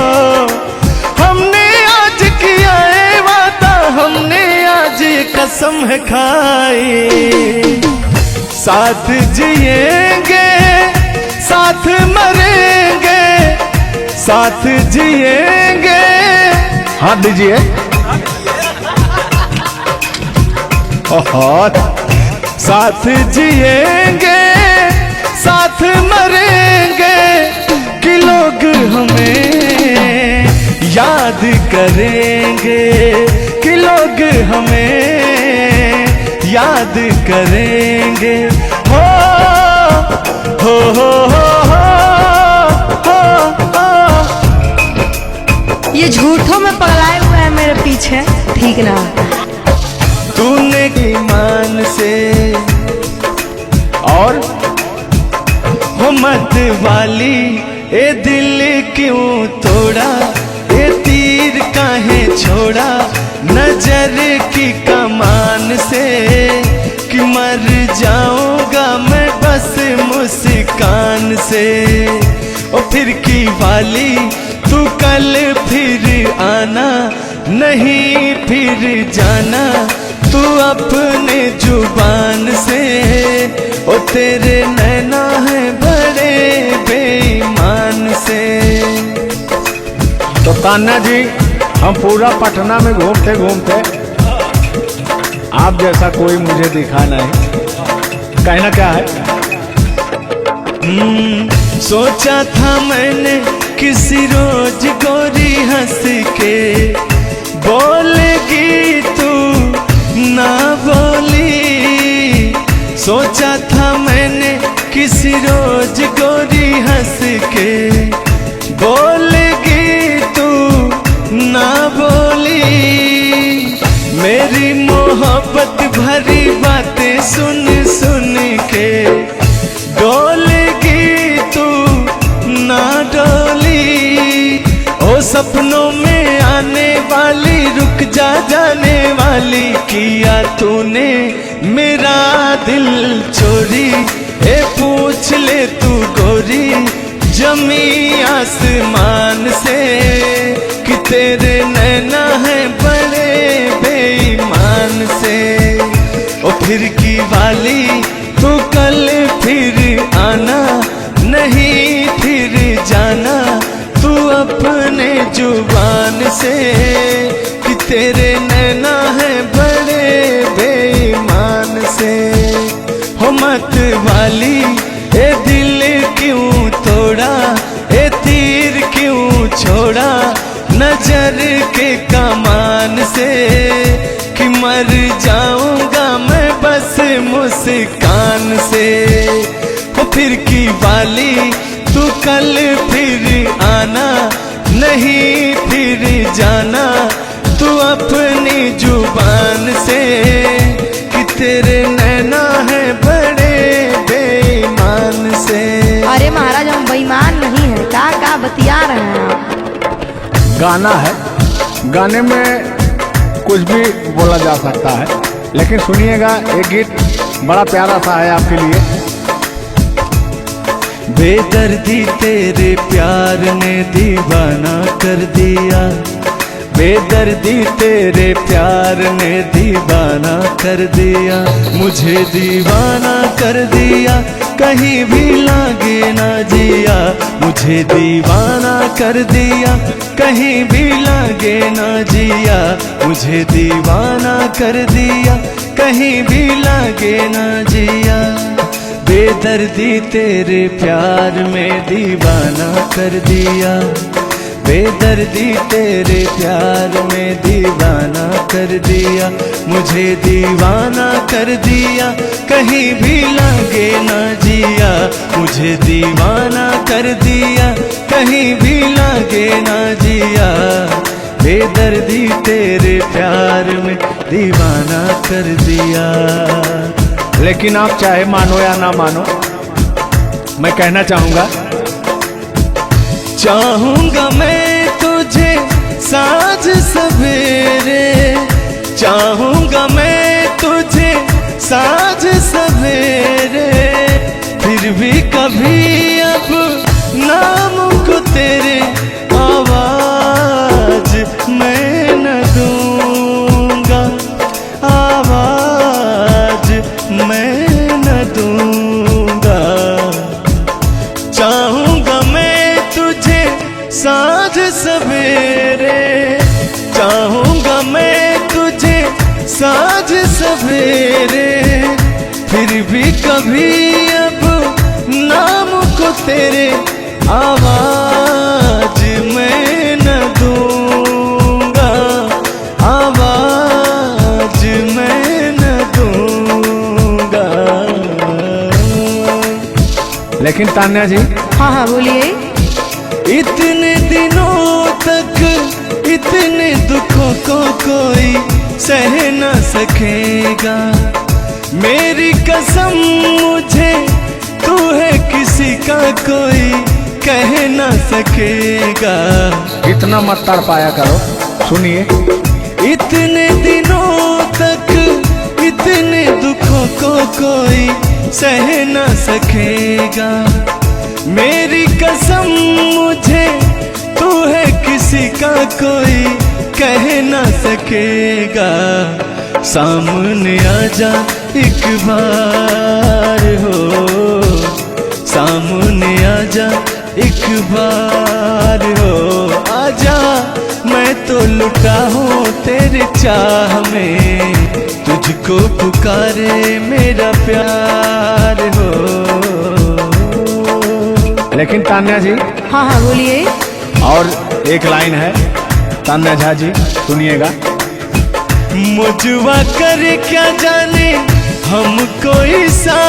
हमने आज किया है वादा, हमने आज कसम है खाई। साथ जिएंगे, साथ मरेंगे, साथ जिएंगे। हाथ दीजिए। साथ जिएंगे, साथ मरेंगे, कि लोग हमें याद करेंगे, कि लोग हमें याद करेंगे। हो हो हो हो हो हो। ये झूठों में पगलाए हुए हैं मेरे पीछे, ठीक ना? तूने ईमान से और हो मत वाली, ए दिल क्यों तोड़ा, ए तीर काहे छोड़ा नजर की कमान से। कि मर जाऊंगा मैं बस मुस्कान से। ओ फिर की वाली, तू कल फिर आना, नहीं फिर जाना तू अपने जुबान से। ओ तेरे नैना है बड़े बेईमान से। तो तान्या जी, हम पूरा पटना में घूमते घूमते आप जैसा कोई मुझे दिखा नहीं, कहना क्या है? सोचा था मैंने किसी रोज गोरी हंस के बोलेगी तू, ना बोली। सोचा था मैंने किसी रोज गोरी हंस के बोलेगी तू ना बोली, मेरी मोहब्बत भरी बातें सुन सुन के डोलेगी तू ना डोली। ओ सपनों में आने वाली रुक जा जाने वाली, किया तूने मेरा दिल चोरी। ए पूछ ले तू गोरी जमी आसमान से कि तेरे नैना है बड़े बेईमान से। ओ फिर की वाली तू कल फिर आना, नहीं फिर जाना तू अपने जुबान से कि तेरे नैना है बड़े बेईमान से। हो मत वाली ए दिल क्यों तोड़ा, ए तीर क्यों छोड़ा नजर के कमान से कि मर जाऊंगा मैं बस मुस्कान से। हो फिर की वाली तू कल फिर आना, नहीं फिर जाना तू अपनी जुबान से कि तेरे नैना है बड़े बेईमान से। अरे महाराज हम बेईमान नहीं है, का बतिया रहे हैं आप? गाना है, गाने में कुछ भी बोला जा सकता है, लेकिन सुनिएगा एक गीत बड़ा प्यारा सा है आपके लिए। बेदर्दी तेरे प्यार ने दीवाना कर दिया, बेदर्दी तेरे प्यार ने दीवाना कर दिया, मुझे दीवाना कर दिया कहीं भी लागे ना जिया, मुझे दीवाना कर दिया कहीं भी लागे ना जिया, मुझे दीवाना कर दिया कहीं भी लागे ना जिया। बेदर्दी तेरे प्यार में दीवाना कर दिया, बेदर्दी तेरे प्यार में दीवाना कर दिया, मुझे दीवाना कर दिया कहीं भी लागे ना जिया, मुझे दीवाना कर दिया कहीं भी लागे ना जिया। बेदर्दी तेरे प्यार में दीवाना कर दिया। लेकिन आप चाहे मानो या ना मानो, मैं कहना चाहूंगा, चाहूंगा मैं तुझे साँझ सवेरे, चाहूंगा मैं तुझे साँझ सवेरे, फिर भी कभी अब नाम को तेरे आवाज मैं न दूंगा, आवाज मैं न दूंगा। चाहूंगा मैं तुझे साँझ सवेरे, चाहूंगा मैं तुझे साँझ सवेरे, फिर भी कभी अब नाम को तेरे आवाज मैं न दूंगा, आवाज मैं न दूंगा। लेकिन तान्या जी, हाँ हाँ बोलिए। इतने दिनों तक इतने दुखों को कोई सह न सकेगा, मेरी कसम मुझे तू है किसी का कोई कह न सकेगा। इतना मत तड़ पाया करो, सुनिए। इतने दिनों तक इतने दुखों को कोई सह न सकेगा, मेरी कसम मुझे तू है किसी का कोई कह न सकेगा। सामने आजा एक बार हो, सामने आजा एक बार हो, आजा मैं तो लुटा हूँ तेरे चाह में, तुझको पुकारे मेरा प्यार हो। लेकिन तान्या जी, हाँ हाँ बोलिए। और एक लाइन है, तान्या झा जी सुनिएगा। मुझवा करे क्या जाने हम कोई सा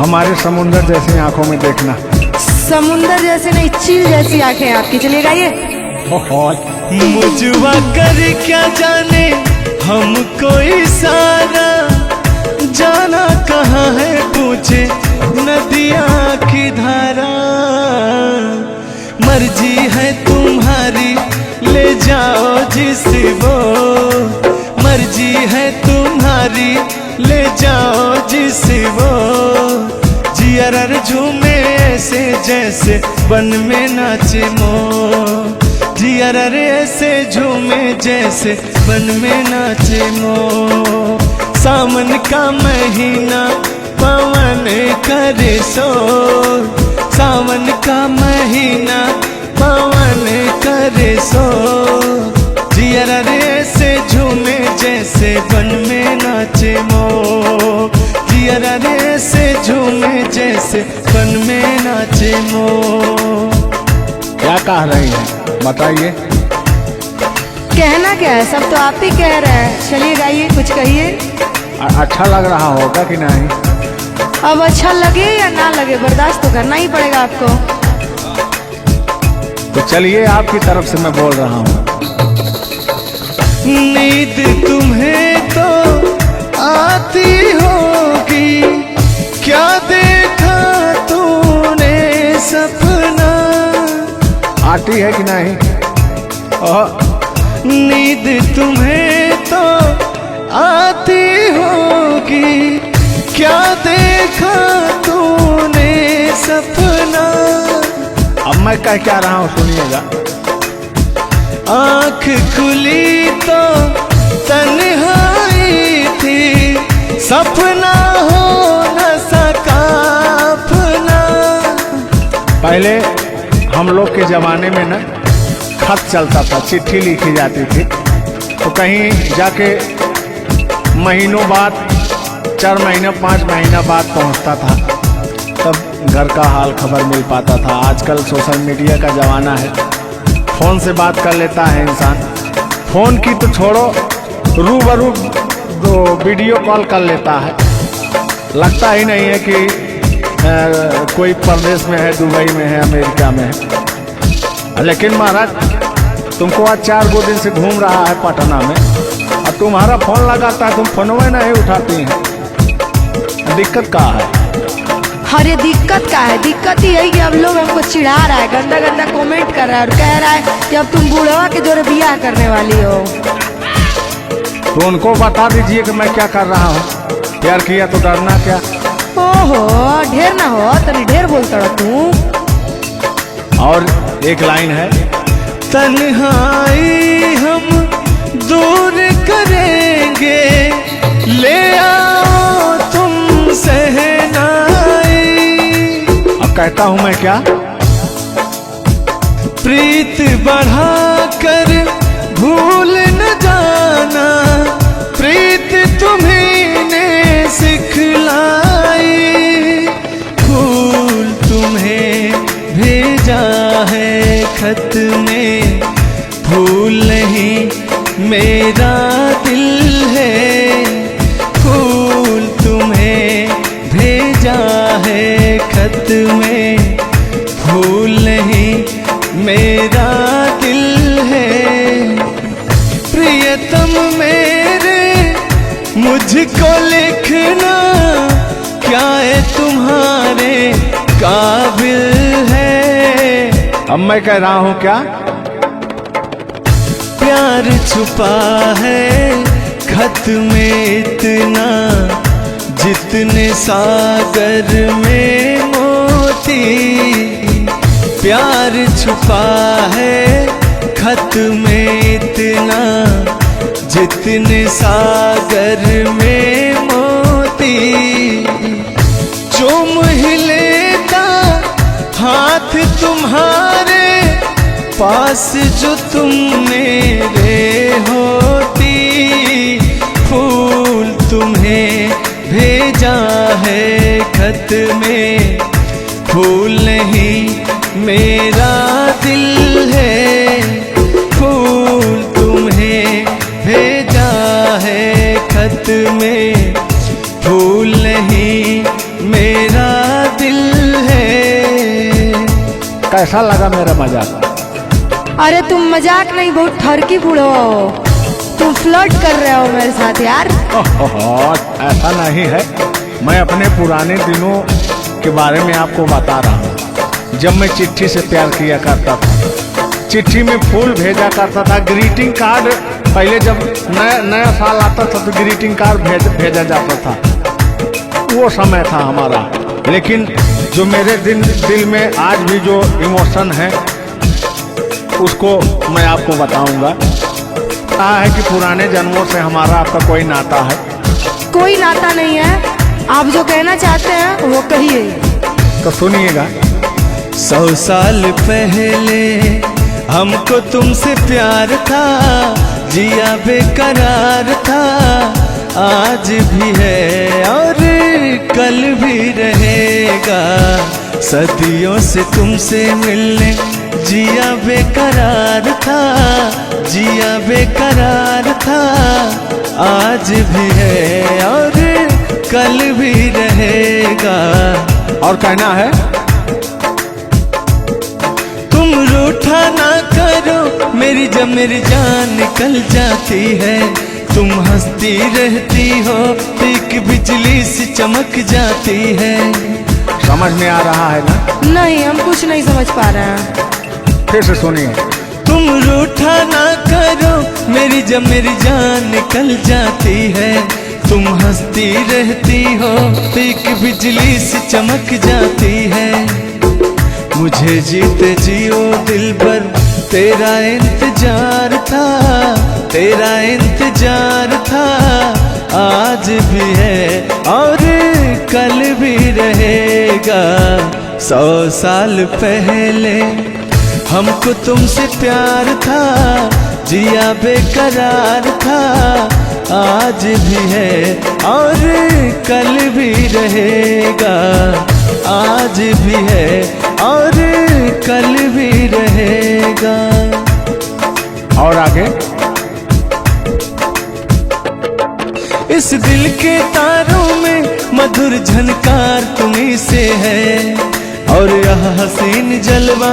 हमारे समुंदर जैसी आंखों में देखना। समुंदर जैसे नहीं, चील जैसी आंखें हैं आपकी। चलिए गाइए। मुझवा कर क्या जाने हमको इशारा, जाना कहाँ है पूछे नदिया की धारा। मर्जी है तुम्हारी ले जाओ जिस वो, मर्जी है तुम्हारी ले जाओ जिस वो। जियर झूमे ऐसे जैसे बन में नाचे मोर, जियर ऐसे झूमे जैसे बन में नाचे मोर। सावन का महीना पवन करे शोर, सावन का महीना पवन करे शोर। जियर ऐसे झूमे जैसे बन में नाचे मोर, जियर ऐसे झूमे जैसे बन में नाचे मोर। क्या कह रही हैं बताइए। कहना क्या है, सब तो आप ही कह रहे हैं। चलिए गाइए, कुछ कहिए। अच्छा लग रहा होगा कि नहीं? अब अच्छा लगे या ना लगे, बर्दाश्त तो करना ही पड़ेगा आपको। तो चलिए, आपकी तरफ से मैं बोल रहा हूँ। नींद तुम्हें तो आती होगी, क्या देखा तूने सपना। आती है कि नहीं? नींद तुम्हें तो आती होगी, क्या देखा तूने सपना। अब मैं क्या रहा हूँ सुनिएगा। आँख खुली तो तन्हाई थी, सपना हो न सका अपना। पहले हम लोग के जमाने में ना खत चलता था, चिट्ठी लिखी जाती थी, तो कहीं जाके महीनों बाद, 4 महीना 5 महीना बाद पहुंचता था, तब घर का हाल खबर मिल पाता था। आजकल सोशल मीडिया का ज़माना है, फ़ोन से बात कर लेता है इंसान। फ़ोन की तो छोड़ो, रूबरू वीडियो कॉल कर लेता है। लगता ही नहीं है कि कोई प्रदेश में है, दुबई में है, अमेरिका में है। लेकिन महाराज, तुमको आज 4 दिन से घूम रहा है पटना में, और तुम्हारा फोन लगाता है, तुम फोनवे नहीं उठाती हैं। दिक्कत क्या है? अरे दिक्कत क्या है? दिक्कत ही है कि अब लोग हमको चिढ़ा रहा है, गंदा गंदा कमेंट कर रहा है और कह रहा है कि अब तुम बूढ़वा के जोरे बियाह करने वाली हो। तो उनको बता दीजिए कि मैं क्या कर रहा हूँ। प्यार किया तो डरना क्या? ओहो, ढेर ना हो, तनी ढेर बोलता रहा तू। और एक लाइन है, तन्हाई हम दूर करेंगे, ले आओ तुम सहनाई। अब कहता हूँ मैं क्या? प्रीत बढ़ाकर भूल न जाना, प्रीत तुम्हीं ने सिखलाई। फूल तुम्हें भेजा है खत में, फूल नहीं मेरा दिल है। फूल तुम्हें भेजा है खत में, फूल नहीं मेरा दिल है। प्रियतम मेरे मुझको लिखना, क्या है तुम्हारे काबिल है। अब मैं कह रहा हूँ क्या? प्यार छुपा है खत में इतना, जितने सागर में मोती। प्यार छुपा है खत में इतना, जितने सागर में मोती। चूम ही लेता हाथ तुम्हारे, पास जो तुम मेरे होती। फूल तुम्हें भेजा है खत में, फूल नहीं मेरा दिल है। फूल तुम्हें भेजा है खत में, फूल नहीं मेरा कैसा लगा मेरा मजाक? अरे तुम मजाक नहीं, बहुत ठरकी बूढ़ो हो, तुम फ्लर्ट कर रहे हो मेरे साथ यार। ऐसा नहीं है, मैं अपने पुराने दिनों के बारे में आपको बता रहा हूँ। जब मैं चिट्ठी से प्यार किया करता था, चिट्ठी में फूल भेजा करता था, ग्रीटिंग कार्ड, पहले जब नया साल आता था तो ग्रीटिंग कार्ड भेजा जाता था, वो समय था हमारा। लेकिन जो मेरे दिल में आज भी जो इमोशन है उसको मैं आपको बताऊंगा। कहा है कि पुराने जन्मों से हमारा आपका कोई नाता है। कोई नाता नहीं है, आप जो कहना चाहते हैं वो कहिए। तो सुनिएगा। 100 साल पहले हमको तुमसे प्यार था, जिया बेकरार था, आज भी है और कल भी रहेगा। सदियों से तुमसे मिलने जिया बेकरार था, जिया बेकरार था, आज भी है और कल भी रहेगा। और कहना है, तुम रूठा ना करो, मेरी जब मेरी जान निकल जाती है, तुम हंसती रहती हो, एक बिजली सी चमक जाती है। समझ में आ रहा है ना? नहीं, हम कुछ नहीं समझ पा रहे हैं। फिर से सुनिए। तुम रूठा ना करो, मेरी जब मेरी जान निकल जाती है, तुम हंसती रहती हो, एक बिजली सी चमक जाती है। मुझे जीते जियो दिल भर तेरा इंतजार था, तेरा इंतजार था, आज भी है और कल भी रहेगा। 100 साल पहले हमको तुमसे प्यार था, जिया बेकरार था, आज भी है और कल भी रहेगा। आज भी है और कल भी रहेगा। और आगे, इस दिल के तारों में मधुर झनकार तुम्हीं से है, और यह हसीन जलवा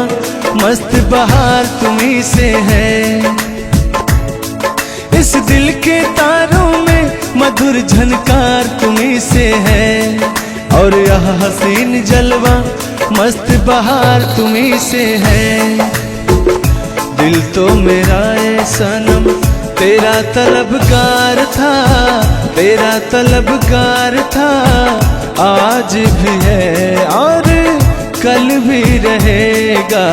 मस्त बहार तुम्हीं से है। इस दिल के तारों में मधुर झनकार तुम्हीं से है, और यह हसीन जलवा मस्त बहार तुम्हीं से है। दिल तो मेरा ए सनम तेरा तलबगार था, तेरा तलबगार था, आज भी है और कल भी रहेगा।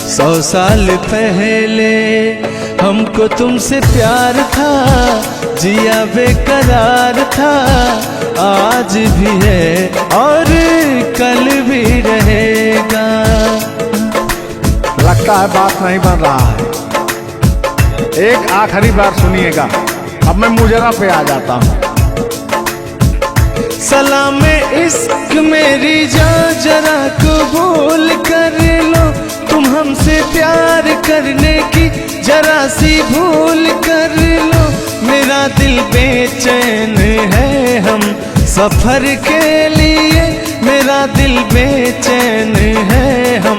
100 साल पहले हमको तुमसे प्यार था, जिया बेकरार था, आज भी है और कल भी रहेगा। लगता है बात नहीं बन रहा है। एक आखिरी बार सुनिएगा, अब मैं मुजरा पे आ जाता हूँ। सलाम इश्क मेरी जान जरा कबूल कर लो, तुम हमसे प्यार करने की जरा सी भूल कर लो। मेरा दिल बेचैन है हम सफर के लिए, मेरा दिल बेचैन है हम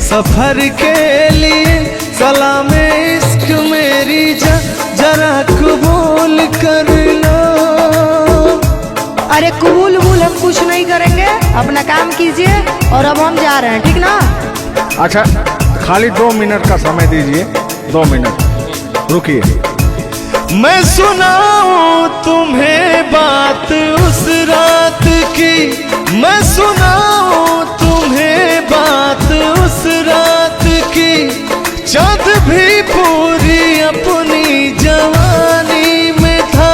सफर के लिए। सलाम इश्क मेरी जरा कबूल कर लो। अरे कबूल हम कुछ नहीं करेंगे, अपना काम कीजिए और अब हम जा रहे हैं, ठीक ना? अच्छा, खाली 2 मिनट का समय दीजिए, 2 मिनट रुकिए। मैं सुनाऊं तुम्हें बात उस रात की, मैं सुनाऊं तुम्हें बात उस रात की। चाँद भी पूरी अपनी जवानी में था,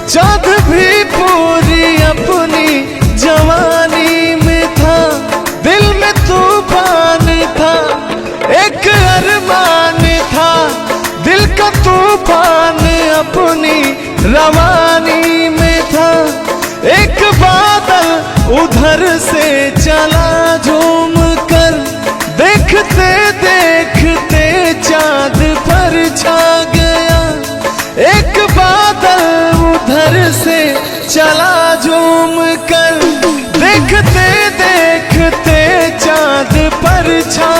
चाँद भी पूरी अपनी जवानी में था। दिल में तूफान था, एक अरमान था, दिल का तूफान अपनी रवानी में था। एक बादल उधर से चला झूम कर, देखते देखते चाँद पर छा गया। एक बादल उधर से चला झूम कर, देखते देखते चाँद पर छा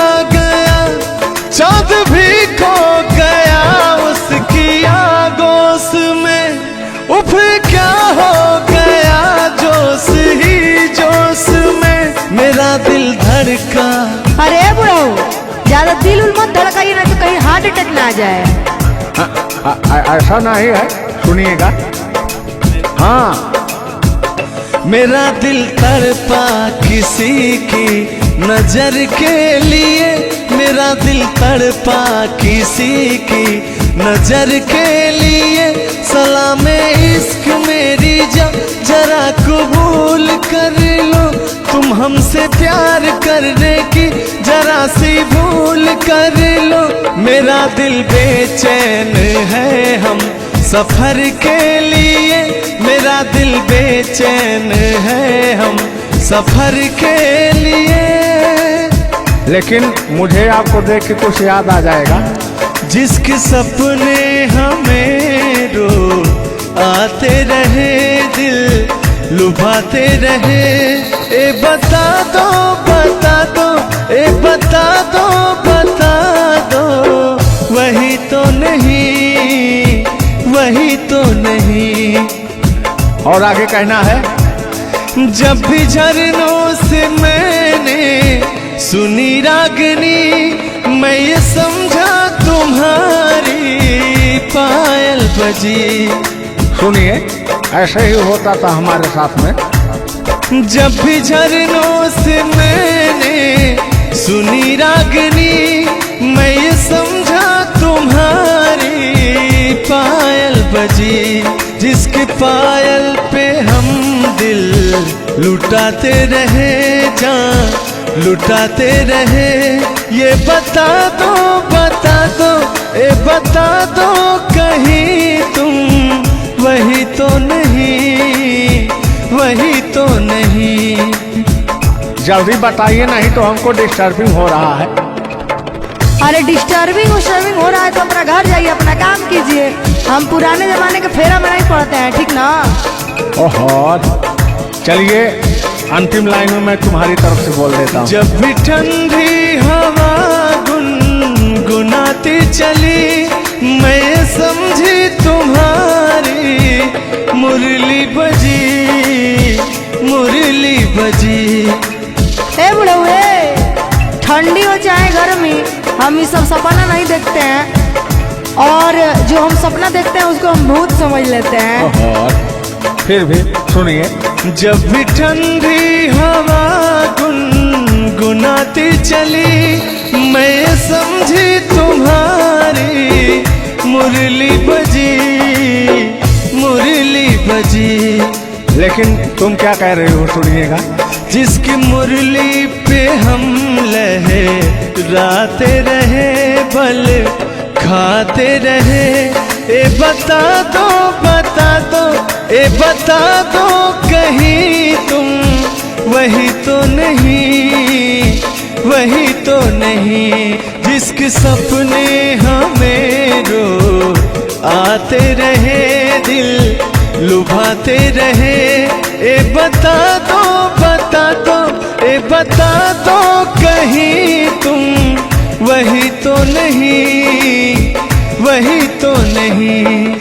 जाए। ऐसा नहीं है, सुनिएगा। हाँ, मेरा दिल तड़पा किसी की नजर के लिए, मेरा दिल तड़पा किसी की नजर के लिए। सलामे इश्क मेरी जरा कबूल कर लो, तुम हमसे प्यार करने की जरा सी भूल कर लो। मेरा दिल बेचैन है हम सफर के लिए, मेरा दिल बेचैन है हम सफर के लिए। लेकिन मुझे आपको देख के कुछ याद आ जाएगा। जिसके सपने हमें रो आते रहे, दिल लुभाते रहे। ए बता दो, बता दो, ए बता दो, बता दो, वही तो नहीं, वही तो नहीं। और आगे कहना है, जब भी झरनों से मैंने सुनी रागनी, मैं ये समझा तुम्हारी पायल बजी। सुनिए, ऐसे ही होता था हमारे साथ में। जब भी झरनों से मैंने सुनी रागनी, मैं ये समझा तुम्हारी पायल बजी। जिसके पायल पे हम दिल लुटाते रहे, जान लुटाते रहे। ये बता दो, बता दो, ए बता दो, कहीं तुम वही तो नहीं, वही तो नहीं। जल्दी बताइए, नहीं तो हमको डिस्टर्बिंग हो रहा है। अरे डिस्टर्बिंग हो रहा है तो अपना घर जाइए, अपना काम कीजिए। हम पुराने जमाने के फेरा में नहीं पड़ते हैं, ठीक ना? ओहो, चलिए अंतिम लाइन में मैं तुम्हारी तरफ से बोल देता हूँ। जब भी ठंडी हवा गुनगुनाती चली, मैं समझी तुम्हारी मुरली बजी, मुरली बजी। ए बुढ़ऊ, ठंडी हो चाहे गर्मी, हम ये सब सपना नहीं देखते हैं, और जो हम सपना देखते हैं उसको हम भूत समझ लेते हैं। ओहो, फिर भी सुनिए। जब भी ठंडी हवा गुनगुनाती चली, मैं समझी तुम्हारी मुरली बजी, मुरली बजी। लेकिन तुम क्या कह रहे हो, सुनिएगा। जिसकी मुरली पे हम लहराते रहे, बल खाते रहे। ए बता दो, बता दो, ए बता दो, कहीं तुम वही तो नहीं, वही तो नहीं। जिसके सपने हमें रो आते रहे, दिल लुभाते रहे। ए बता दो, बता दो, ए बता दो, कहीं तुम वही तो नहीं, वही तो नहीं।